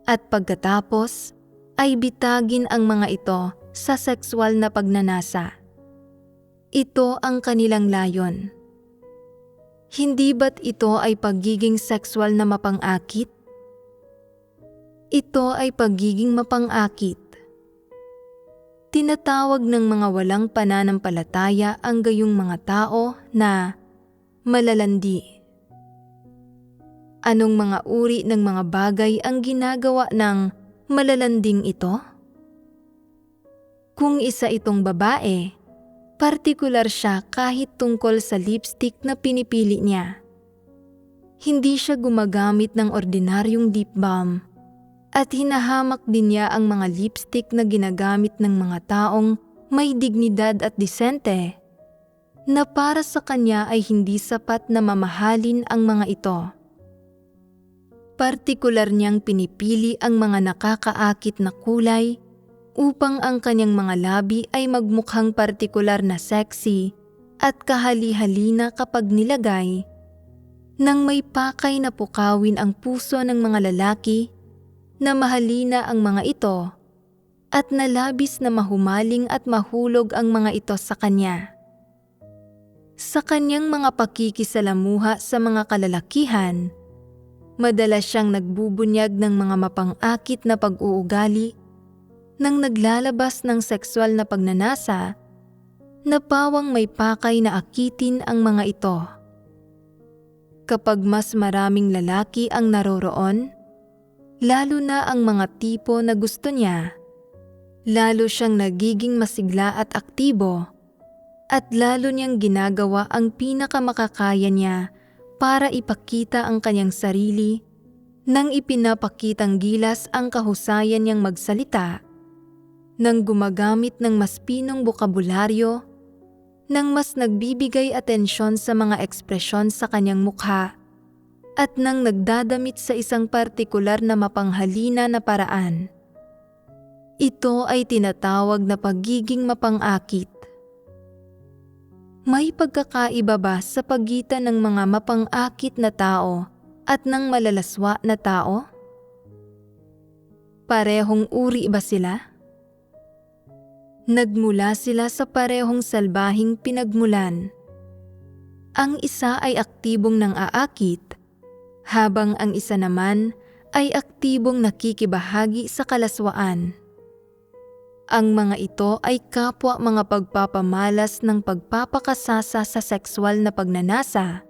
at pagkatapos ay bitagin ang mga ito sa sexual na pagnanasa. Ito ang kanilang layon. Hindi ba't ito ay pagiging sexual na mapang-akit? Ito ay pagiging mapang-akit. Tinatawag ng mga walang pananampalataya ang gayong mga tao na malalandi. Anong mga uri ng mga bagay ang ginagawa ng malalanding ito? Kung isa itong babae, partikular siya kahit tungkol sa lipstick na pinipili niya. Hindi siya gumagamit ng ordinaryong lip balm at hinahamak din niya ang mga lipstick na ginagamit ng mga taong may dignidad at disente, na para sa kanya ay hindi sapat na mamahalin ang mga ito. Partikular niyang pinipili ang mga nakakaakit na kulay upang ang kanyang mga labi ay magmukhang partikular na sexy at kahali-halina kapag nilagay, nang may pakay na pukawin ang puso ng mga lalaki na mahalina ang mga ito at nalabis na mahumaling at mahulog ang mga ito sa kanya. Sa kanyang mga pakikisalamuha sa mga kalalakihan, madalas siyang nagbubunyag ng mga mapang-akit na pag-uugali nang naglalabas ng sexual na pagnanasa na pawang may pakay na akitin ang mga ito. Kapag mas maraming lalaki ang naroroon, lalo na ang mga tipo na gusto niya, lalo siyang nagiging masigla at aktibo at lalo niyang ginagawa ang pinakamakakaya niya para ipakita ang kanyang sarili nang ipinapakitang gilas ang kahusayan niyang magsalita, nang gumagamit ng mas pinong bokabularyo, nang mas nagbibigay atensyon sa mga ekspresyon sa kanyang mukha, at nang nagdadamit sa isang partikular na mapanghalina na paraan. Ito ay tinatawag na pagiging mapang-akit. May pagkakaiba ba sa pagitan ng mga mapang-akit na tao at ng malalaswa na tao? Parehong uri ba sila? Nagmula sila sa parehong salbahing pinagmulan. Ang isa ay aktibong nang-aakit, habang ang isa naman ay aktibong nakikibahagi sa kalaswaan. Ang mga ito ay kapwa mga pagpapamalas ng pagpapakasasa sa sexual na pagnanasa,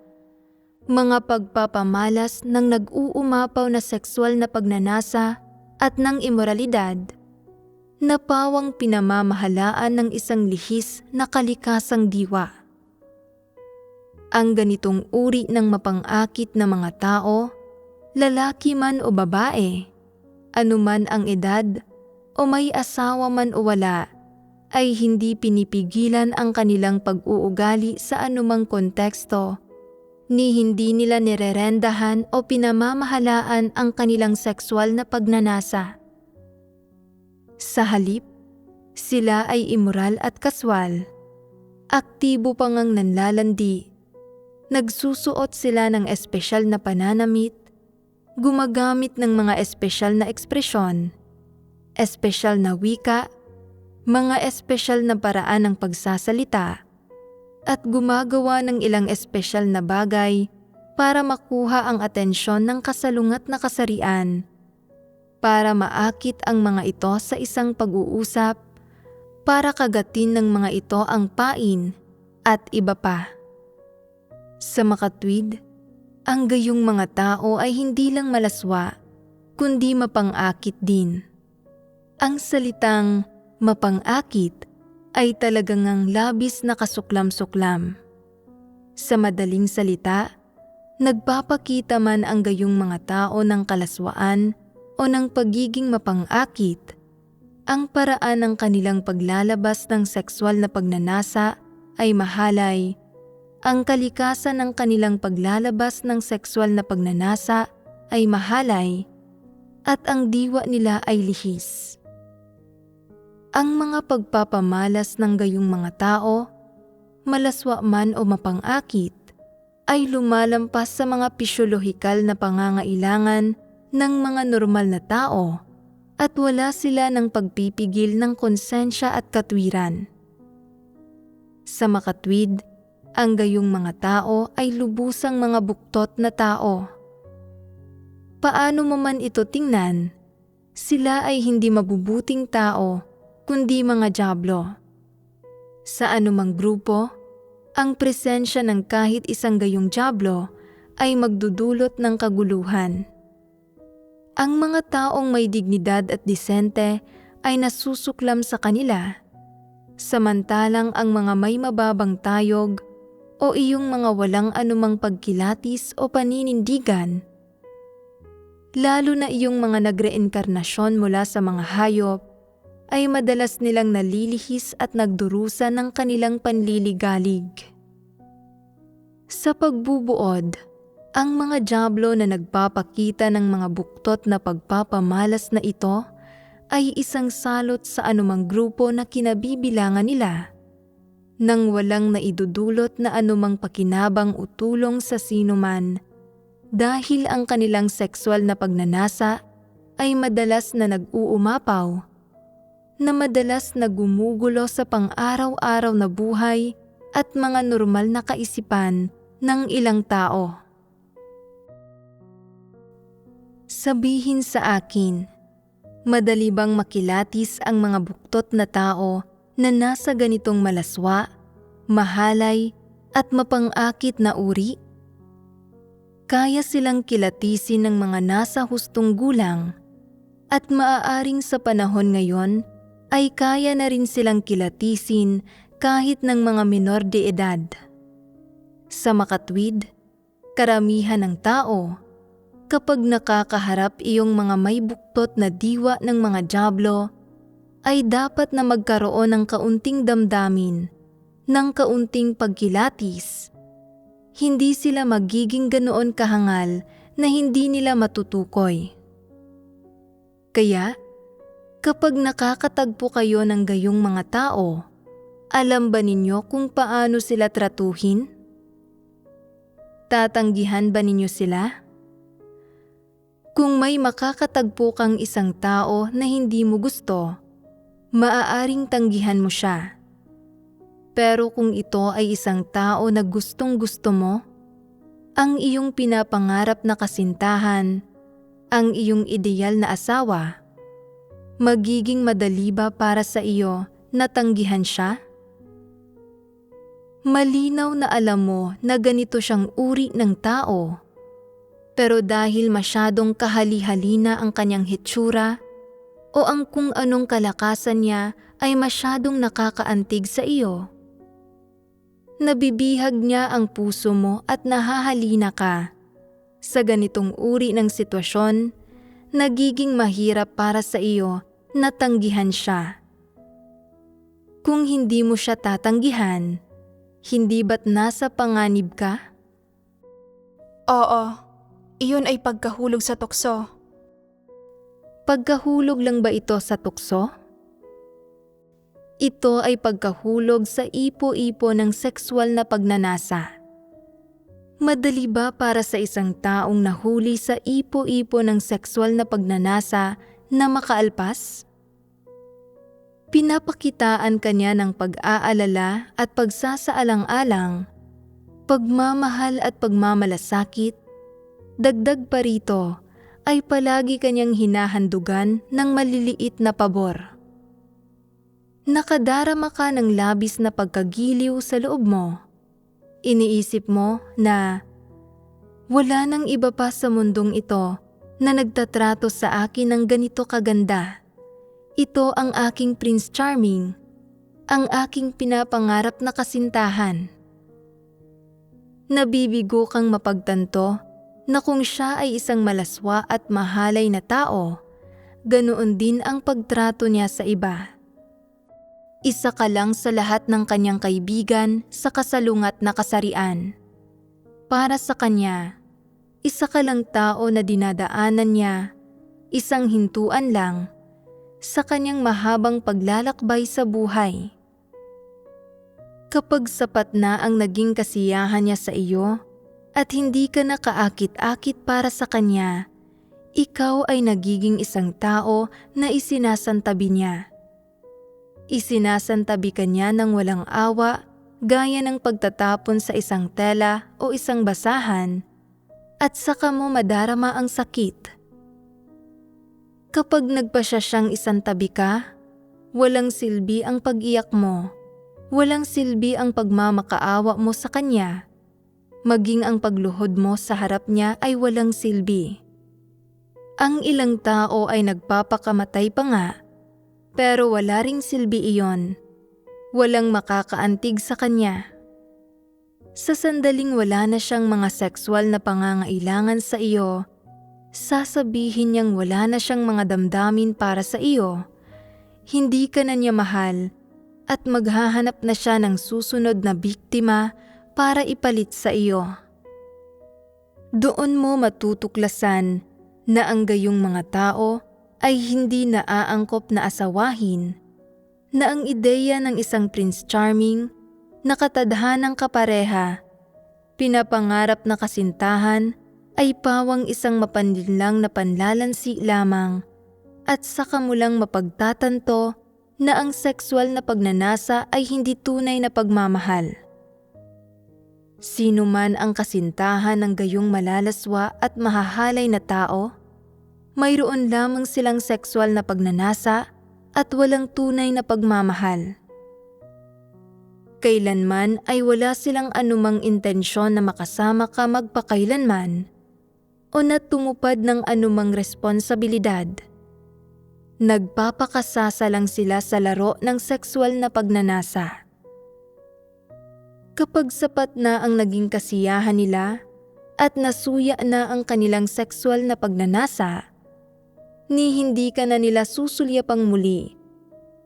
mga pagpapamalas ng nag-uumapaw na sexual na pagnanasa at ng imoralidad, na pawang pinamamahalaan ng isang lihis na kalikasang diwa. Ang ganitong uri ng mapang-akit na mga tao, lalaki man o babae, anuman ang edad, o may asawa man o wala, ay hindi pinipigilan ang kanilang pag-uugali sa anumang konteksto, ni hindi nila nirerendahan o pinamamahalaan ang kanilang sexual na pagnanasa. Sa halip, sila ay immoral at kaswal, aktibo pa ngang nanlalandi, nagsusuot sila ng espesyal na pananamit, gumagamit ng mga espesyal na ekspresyon, espesyal na wika, mga espesyal na paraan ng pagsasalita, at gumagawa ng ilang espesyal na bagay para makuha ang atensyon ng kasalungat na kasarian, para maakit ang mga ito sa isang pag-uusap, para kagatin ng mga ito ang pain, at iba pa. Sa makatwid, ang gayong mga tao ay hindi lang malaswa, kundi mapang-akit din. Ang salitang mapang-akit ay talagang ang labis na kasuklam-suklam. Sa madaling salita, nagpapakita man ang gayong mga tao ng kalaswaan o ng pagiging mapang-akit, ang paraan ng kanilang paglalabas ng sexual na pagnanasa ay mahalay, ang kalikasan ng kanilang paglalabas ng sexual na pagnanasa ay mahalay, at ang diwa nila ay lihis. Ang mga pagpapamalas ng gayong mga tao, malaswa man o mapang-akit, ay lumalampas sa mga pisyolohikal na pangangailangan ng mga normal na tao at wala sila ng pagpipigil ng konsensya at katwiran. Sa makatwid, ang gayong mga tao ay lubusang mga buktot na tao. Paano mo man ito tingnan, sila ay hindi mabubuting tao, kundi mga dyablo. Sa anumang grupo, ang presensya ng kahit isang gayong dyablo ay magdudulot ng kaguluhan. Ang mga taong may dignidad at disente ay nasusuklam sa kanila, samantalang ang mga may mababang tayog o iyong mga walang anumang pagkilatis o paninindigan, lalo na iyong mga nagreenkarnasyon mula sa mga hayop, ay madalas nilang nalilihis at nagdurusa ng kanilang panliligalig. Sa pagbubuod, ang mga dyablo na nagpapakita ng mga buktot na pagpapamalas na ito ay isang salot sa anumang grupo na kinabibilangan nila, nang walang naidudulot na anumang pakinabang o tulong sa sinuman, dahil ang kanilang sexual na pagnanasa ay madalas na nag-uumapaw, na madalas na gumugulo sa pang-araw-araw na buhay at mga normal na kaisipan ng ilang tao. Sabihin sa akin, madali bang makilatis ang mga buktot na tao na nasa ganitong malaswa, mahalay at mapang-akit na uri? Kaya silang kilatisin ng mga nasa hustong gulang, at maaaring sa panahon ngayon ay kaya na rin silang kilatisin kahit ng mga minor de edad. Sa makatwid, karamihan ng tao, kapag nakakaharap iyong mga may buktot na diwa ng mga dyablo, ay dapat na magkaroon ng kaunting damdamin, ng kaunting pagkilatis. Hindi sila magiging ganoon kahangal na hindi nila matutukoy. Kaya, kapag nakakatagpo kayo ng gayong mga tao, alam ba ninyo kung paano sila tratuhin? Tatanggihan ba ninyo sila? Kung may makakatagpo kang isang tao na hindi mo gusto, maaaring tanggihan mo siya. Pero kung ito ay isang tao na gustong-gusto mo, ang iyong pinapangarap na kasintahan, ang iyong ideal na asawa, magiging madali ba para sa iyo na tanggihan siya? Malinaw na alam mo na ganito siyang uri ng tao, pero dahil masyadong kahali-halina ang kanyang hitsura o ang kung anong kalakasan niya ay masyadong nakakaantig sa iyo, nabibihag niya ang puso mo at nahahalina ka. Sa ganitong uri ng sitwasyon, nagiging mahirap para sa iyo na tanggihan siya. Kung hindi mo siya tatanggihan, hindi ba't nasa panganib ka? Oo, iyon ay pagkahulog sa tukso. Pagkahulog lang ba ito sa tukso? Ito ay pagkahulog sa ipo-ipo ng sexual na pagnanasa. Madali ba para sa isang taong nahuli sa ipo-ipo ng sexual na pagnanasa na makaalpas? Pinapakitaan kanya ng pag-aalala at pagsasaalang-alang, pagmamahal at pagmamalasakit. Dagdag pa rito ay palagi kanyang hinahandugan ng maliliit na pabor. Nakadarama ka ng labis na pagkagiliw sa loob mo. Iniisip mo na wala nang iba pa sa mundong ito na nagtatrato sa akin ng ganito kaganda. Ito ang aking Prince Charming, ang aking pinapangarap na kasintahan. Nabibigo kang mapagtanto na kung siya ay isang malaswa at mahalay na tao, ganoon din ang pagtrato niya sa iba. Isa ka lang sa lahat ng kanyang kaibigan sa kasalungat na kasarian. Para sa kanya, isa ka lang tao na dinadaanan niya, isang hintuan lang, sa kanyang mahabang paglalakbay sa buhay. Kapag sapat na ang naging kasiyahan niya sa iyo at hindi ka nakaakit-akit para sa kanya, ikaw ay nagiging isang tao na isinasantabi niya. Isinasantabi ka niya ng walang awa, gaya ng pagtatapon sa isang tela o isang basahan, at saka mo madarama ang sakit. Kapag nagpasya siyang isantabi ka, walang silbi ang pag-iyak mo, walang silbi ang pagmamakaawa mo sa kanya, maging ang pagluhod mo sa harap niya ay walang silbi. Ang ilang tao ay nagpapakamatay pa nga, pero wala ring silbi iyon. Walang makakaantig sa kanya. Sa sandaling wala na siyang mga sexual na pangangailangan sa iyo, sasabihin niyang wala na siyang mga damdamin para sa iyo. Hindi ka na niya mahal at maghahanap na siya ng susunod na biktima para ipalit sa iyo. Doon mo matutuklasan na ang gayong mga tao ay hindi naaangkop na asawahin, na ang ideya ng isang Prince Charming, nakatadhanang kapareha, pinapangarap na kasintahan ay pawang isang mapanlinlang na panlalansi lamang at saka mo lang mapagtatanto na ang sexual na pagnanasa ay hindi tunay na pagmamahal. Sino man ang kasintahan ng gayong malalaswa at mahahalay na tao, mayroon lamang silang sexual na pagnanasa at walang tunay na pagmamahal. Kailanman ay wala silang anumang intensyon na makasama ka magpakailanman o na tumupad ng anumang responsibilidad. Nagpapakasasa lang sila sa laro ng sexual na pagnanasa. Kapag sapat na ang naging kasiyahan nila at nasuya na ang kanilang sexual na pagnanasa, ni hindi ka na nila susulyapang muli,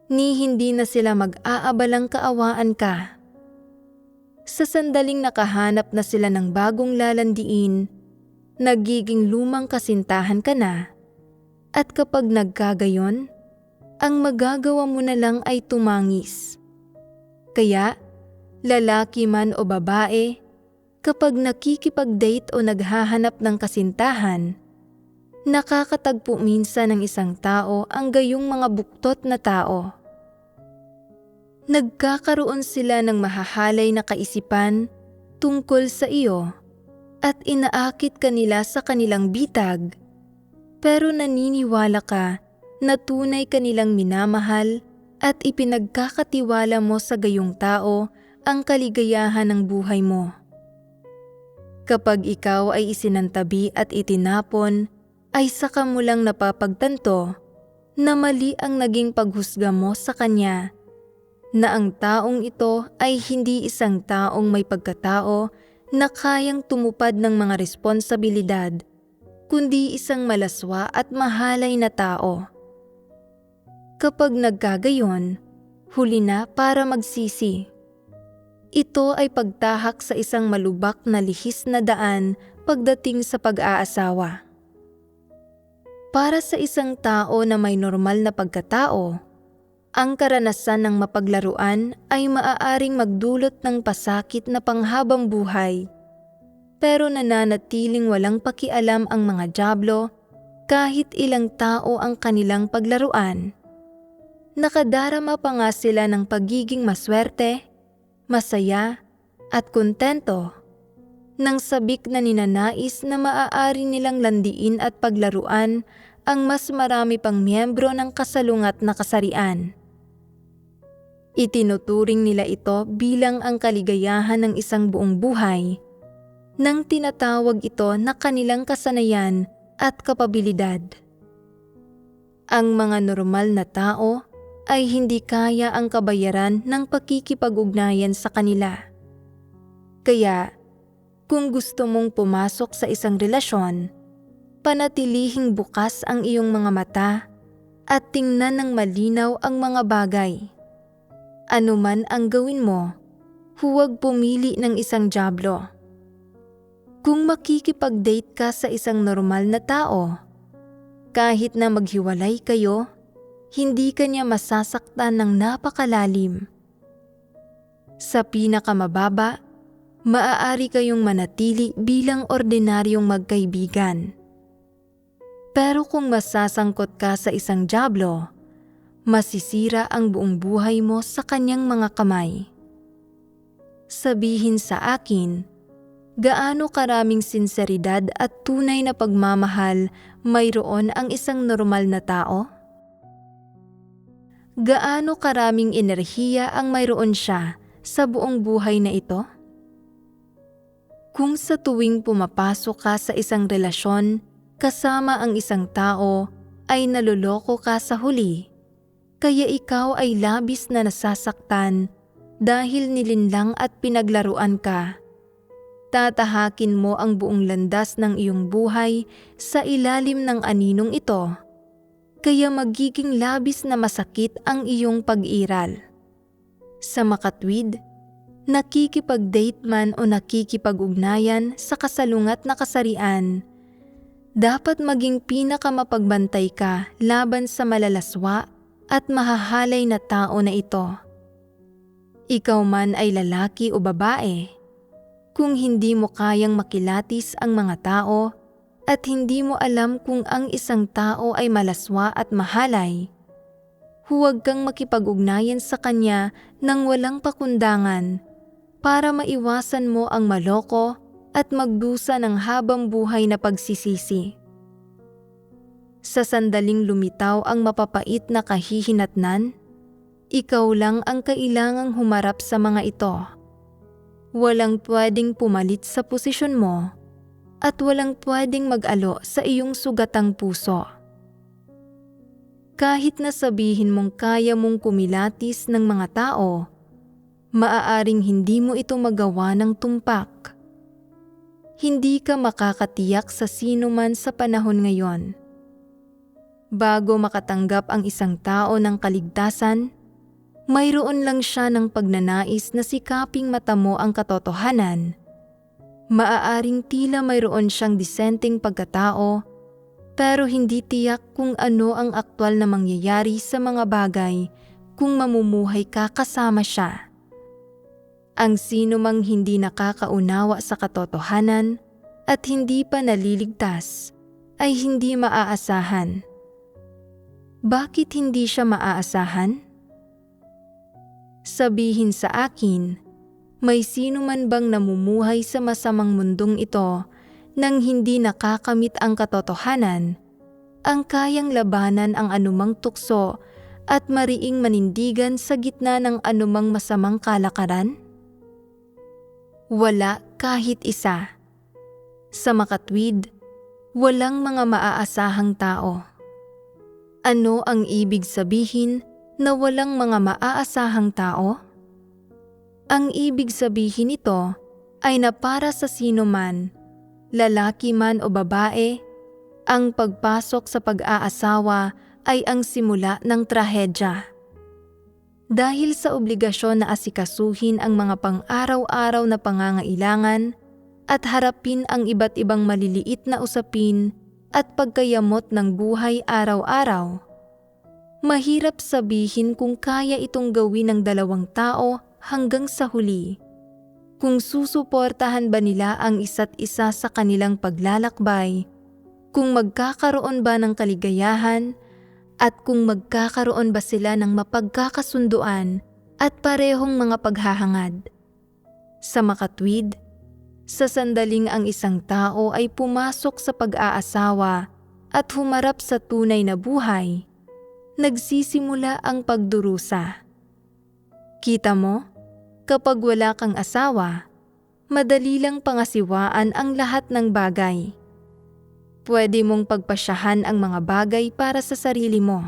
ni hindi na sila mag-aabalang kaawaan ka. Sa sandaling nakahanap na sila ng bagong lalandiin, nagiging lumang kasintahan ka na, at kapag nagkagayon, ang magagawa mo na lang ay tumangis. Kaya, lalaki man o babae, kapag nakikipag-date o naghahanap ng kasintahan, nakakatagpo minsan ng isang tao ang gayong mga buktot na tao. Nagkakaroon sila ng mahahalay na kaisipan tungkol sa iyo at inaakit kanila sa kanilang bitag, pero naniniwala ka na tunay kanilang minamahal at ipinagkakatiwala mo sa gayong tao ang kaligayahan ng buhay mo. Kapag ikaw ay isinantabi at itinapon, ay saka mo lang napapagtanto na mali ang naging paghusga mo sa kanya, na ang taong ito ay hindi isang taong may pagkatao na kayang tumupad ng mga responsibilidad, kundi isang malaswa at mahalay na tao. Kapag nagkagayon, huli na para magsisi. Ito ay pagtahak sa isang malubak na lihis na daan pagdating sa pag-aasawa. Para sa isang tao na may normal na pagkatao, ang karanasan ng mapaglaruan ay maaaring magdulot ng pasakit na panghabang buhay, pero nananatiling walang pakialam ang mga dyablo kahit ilang tao ang kanilang paglaruan. Nakadarama pa nga sila ng pagiging maswerte, masaya at kontento nang sabik na ninanais na maaari nilang landiin at paglaruan ang mas marami pang miyembro ng kasalungat na kasarian. Itinuturing nila ito bilang ang kaligayahan ng isang buong buhay, nang tinatawag ito na kanilang kasanayan at kapabilidad. Ang mga normal na tao ay hindi kaya ang kabayaran ng pakikipag-ugnayan sa kanila. Kaya, kung gusto mong pumasok sa isang relasyon, panatilihing bukas ang iyong mga mata at tingnan ng malinaw ang mga bagay. Ano man ang gawin mo, huwag pumili ng isang dyablo. Kung makikipag-date ka sa isang normal na tao, kahit na maghiwalay kayo, hindi ka niya masasaktan ng napakalalim. Sa pinakamababa, maaari kayong manatili bilang ordinaryong magkaibigan. Pero kung masasangkot ka sa isang dyablo, masisira ang buong buhay mo sa kanyang mga kamay. Sabihin sa akin, gaano karaming sinseridad at tunay na pagmamahal mayroon ang isang normal na tao? Gaano karaming enerhiya ang mayroon siya sa buong buhay na ito? Kung sa tuwing pumapasok ka sa isang relasyon kasama ang isang tao ay naloloko ka sa huli, kaya ikaw ay labis na nasasaktan dahil nilinlang at pinaglaruan ka, tatahakin mo ang buong landas ng iyong buhay sa ilalim ng aninong ito, kaya magiging labis na masakit ang iyong pag-iral. Sa makatwid, nakikipag-date man o nakikipag-ugnayan sa kasalungat na kasarian, dapat maging pinakamapagbantay ka laban sa malalaswa at mahahalay na tao na ito. Ikaw man ay lalaki o babae, kung hindi mo kayang makilatis ang mga tao at hindi mo alam kung ang isang tao ay malaswa at mahalay, huwag kang makipag-ugnayan sa kanya nang walang pakundangan para maiwasan mo ang maloko at magdusa ng habang buhay na pagsisisi. Sa sandaling lumitaw ang mapapait na kahihinatnan, ikaw lang ang kailangang humarap sa mga ito. Walang pwedeng pumalit sa posisyon mo at walang pwedeng mag-alo sa iyong sugatang puso. Kahit na sabihin mong kaya mong kumilatis ng mga tao, maaaring hindi mo ito magawa ng tumpak. Hindi ka makakatiyak sa sino man sa panahon ngayon. Bago makatanggap ang isang tao ng kaligtasan, mayroon lang siya ng pagnanais na sikaping matamo ang katotohanan. Maaaring tila mayroon siyang disenteng pagkatao, pero hindi tiyak kung ano ang aktwal na mangyayari sa mga bagay kung mamumuhay ka kasama siya. Ang sino mang hindi nakakaunawa sa katotohanan at hindi pa naliligtas ay hindi maaasahan. Bakit hindi siya maaasahan? Sabihin sa akin, may sino man bang namumuhay sa masamang mundong ito nang hindi nakakamit ang katotohanan, ang kayang labanan ang anumang tukso at mariing manindigan sa gitna ng anumang masamang kalakaran? Wala kahit isa. Sa makatwid, walang mga maaasahang tao. Ano ang ibig sabihin na walang mga maaasahang tao? Ang ibig sabihin nito ay na para sa sino man, lalaki man o babae, ang pagpasok sa pag-aasawa ay ang simula ng trahedya. Dahil sa obligasyon na asikasuhin ang mga pang-araw-araw na pangangailangan at harapin ang iba't ibang maliliit na usapin at pagkayamot ng buhay araw-araw, mahirap sabihin kung kaya itong gawin ng dalawang tao hanggang sa huli. Kung susuportahan ba nila ang isa't isa sa kanilang paglalakbay, kung magkakaroon ba ng kaligayahan, at kung magkakaroon ba sila ng mapagkakasunduan at parehong mga paghahangad. Sa makatwid, sa sandaling ang isang tao ay pumasok sa pag-aasawa at humarap sa tunay na buhay, nagsisimula ang pagdurusa. Kita mo, kapag wala kang asawa, madali lang pangasiwaan ang lahat ng bagay. Pwede mong pagpasyahan ang mga bagay para sa sarili mo.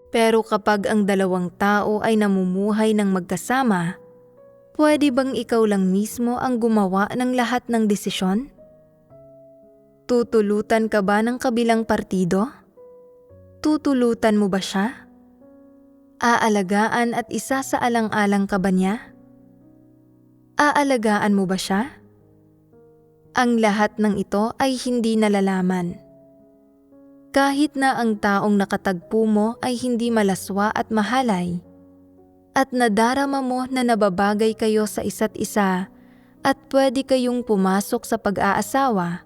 Pero kapag ang dalawang tao ay namumuhay ng magkasama, pwede bang ikaw lang mismo ang gumawa ng lahat ng desisyon? Tutulutan ka ba ng kabilang partido? Tutulutan mo ba siya? Aalagaan at isasaalang-alang ka ba niya? Aalagaan mo ba siya? Ang lahat ng ito ay hindi nalalaman. Kahit na ang taong nakatagpo mo ay hindi malaswa at mahalay, at nadarama mo na nababagay kayo sa isa't isa at pwede kayong pumasok sa pag-aasawa,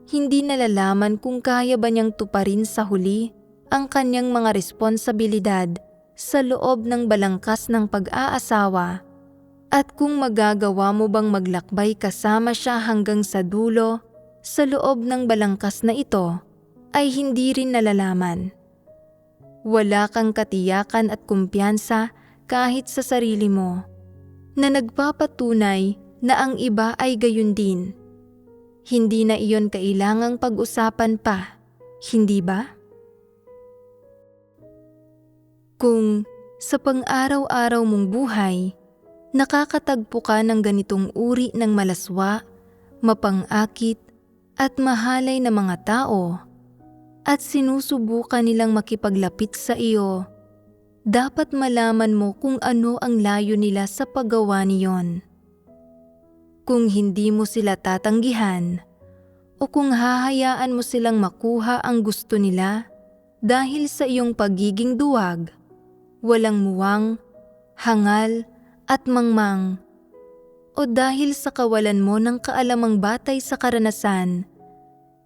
hindi nalalaman kung kaya ba niyang tuparin sa huli ang kanyang mga responsibilidad sa loob ng balangkas ng pag-aasawa, at kung magagawa mo bang maglakbay kasama siya hanggang sa dulo sa loob ng balangkas na ito ay hindi rin nalalaman. Wala kang katiyakan at kumpiyansa kahit sa sarili mo na nagpapatunay na ang iba ay gayon din. Hindi na iyon kailangang pag-usapan pa, hindi ba? Kung sa pang-araw-araw mong buhay, nakakatagpo ka ng ganitong uri ng malaswa, mapang-akit at mahalay na mga tao at sinusubukan nilang makipaglapit sa iyo, dapat malaman mo kung ano ang layo nila sa paggawa niyon. Kung hindi mo sila tatanggihan o kung hahayaan mo silang makuha ang gusto nila dahil sa iyong pagiging duwag, walang muwang, hangal, at mangmang, o dahil sa kawalan mo ng kaalamang batay sa karanasan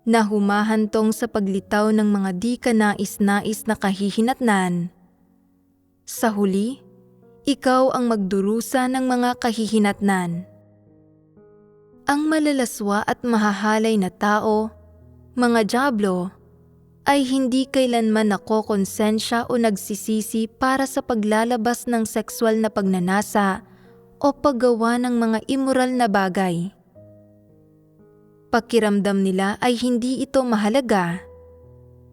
na humahantong sa paglitaw ng mga di ka nais-nais na kahihinatnan. Sa huli, ikaw ang magdurusa ng mga kahihinatnan. Ang malalaswa at mahahalay na tao, mga dyablo, ay hindi kailanman nakokonsensya o nagsisisi para sa paglalabas ng sexual na pagnanasa o paggawa ng mga immoral na bagay. Pakiramdam nila ay hindi ito mahalaga.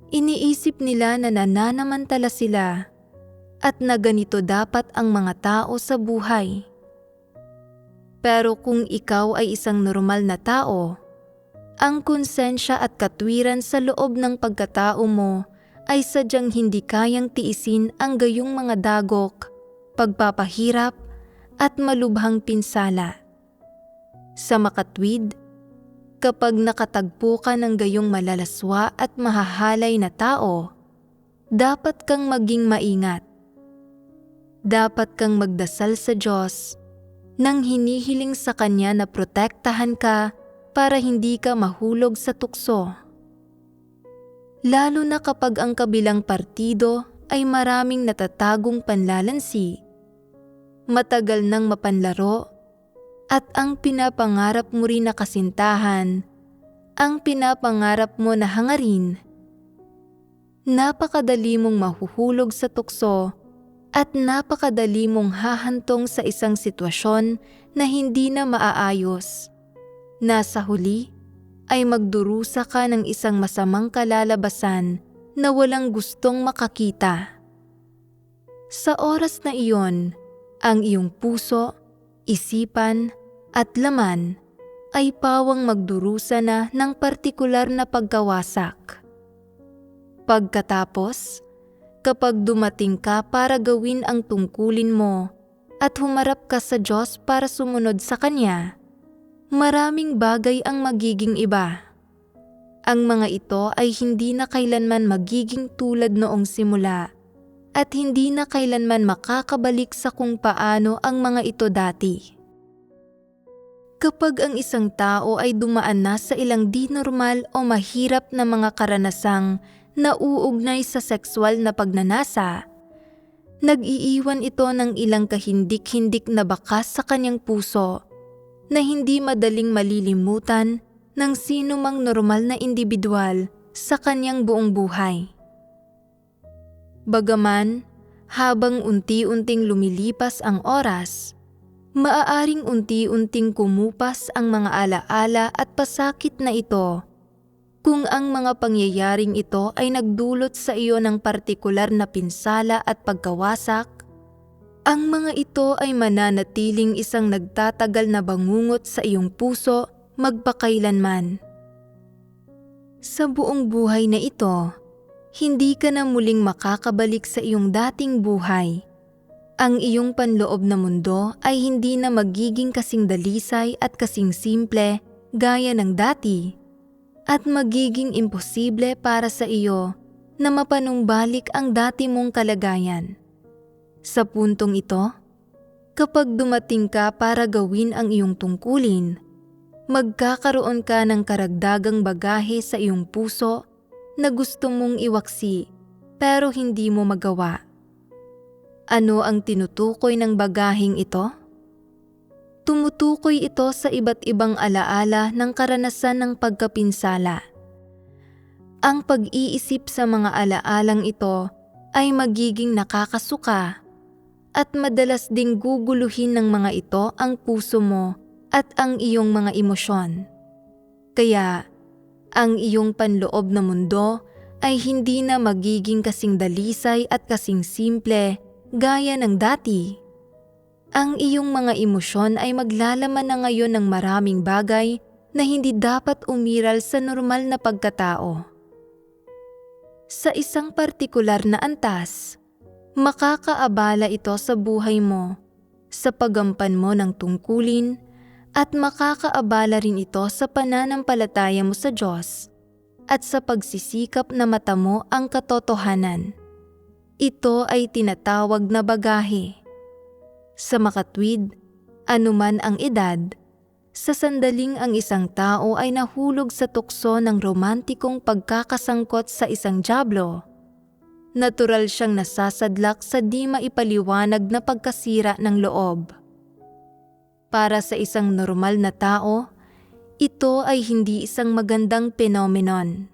Iniisip nila na nananamantala sila at na ganito dapat ang mga tao sa buhay. Pero kung ikaw ay isang normal na tao, ang konsensya at katwiran sa loob ng pagkatao mo ay sadyang hindi kayang tiisin ang gayong mga dagok, pagpapahirap at malubhang pinsala. Sa makatwid, kapag nakatagpo ka ng gayong malalaswa at mahahalay na tao, dapat kang maging maingat. Dapat kang magdasal sa Diyos nang hinihiling sa Kanya na protektahan ka para hindi ka mahulog sa tukso. Lalo na kapag ang kabilang partido ay maraming natatagong panlalansi, matagal nang mapanlaro, at ang pinapangarap mo rin na kasintahan, ang pinapangarap mo na hangarin. Napakadali mong mahuhulog sa tukso at napakadali mong hahantong sa isang sitwasyon na hindi na maaayos. Nasa huli ay magdurusa ka ng isang masamang kalalabasan na walang gustong makakita. Sa oras na iyon, ang iyong puso, isipan at laman ay pawang magdurusa na ng partikular na pagkawasak. Pagkatapos, kapag dumating ka para gawin ang tungkulin mo at humarap ka sa Diyos para sumunod sa Kanya, maraming bagay ang magiging iba. Ang mga ito ay hindi na kailanman magiging tulad noong simula at hindi na kailanman makakabalik sa kung paano ang mga ito dati. Kapag ang isang tao ay dumaan na sa ilang di normal o mahirap na mga karanasang nauugnay sa sexual na pagnanasa, nag-iiwan ito ng ilang kahindik-hindik na bakas sa kanyang puso na hindi madaling malilimutan ng sino mang normal na individual sa kanyang buong buhay. Bagaman, habang unti-unting lumilipas ang oras, maaaring unti-unting kumupas ang mga alaala at pasakit na ito kung ang mga pangyayaring ito ay nagdulot sa iyo ng partikular na pinsala at pagkawasak. Ang mga ito ay mananatiling isang nagtatagal na bangungot sa iyong puso magpakailanman. Sa buong buhay na ito, hindi ka na muling makakabalik sa iyong dating buhay. Ang iyong panloob na mundo ay hindi na magiging kasing dalisay at kasing simple gaya ng dati, at magiging imposible para sa iyo na mapanumbalik ang dati mong kalagayan. Sa puntong ito, kapag dumating ka para gawin ang iyong tungkulin, magkakaroon ka ng karagdagang bagahe sa iyong puso na gusto mong iwaksi pero hindi mo magawa. Ano ang tinutukoy ng bagaheng ito? Tumutukoy ito sa iba't ibang alaala ng karanasan ng pagkapinsala. Ang pag-iisip sa mga alaalang ito ay magiging nakakasuka at madalas ding guguluhin ng mga ito ang puso mo at ang iyong mga emosyon. Kaya, ang iyong panloob na mundo ay hindi na magiging kasing dalisay at kasing simple gaya ng dati. Ang iyong mga emosyon ay maglalaman na ngayon ng maraming bagay na hindi dapat umiral sa normal na pagkatao. Sa isang partikular na antas, makakaabala ito sa buhay mo, sa paggampan mo ng tungkulin, at makakaabala rin ito sa pananampalataya mo sa Diyos at sa pagsisikap na mata mo ang katotohanan. Ito ay tinatawag na bagahe. Sa makatwid, anuman ang edad, sa sandaling ang isang tao ay nahulog sa tukso ng romantikong pagkakasangkot sa isang dyablo, natural siyang nasasadlak sa di maipaliwanag na pagkasira ng loob. Para sa isang normal na tao, ito ay hindi isang magandang phenomenon.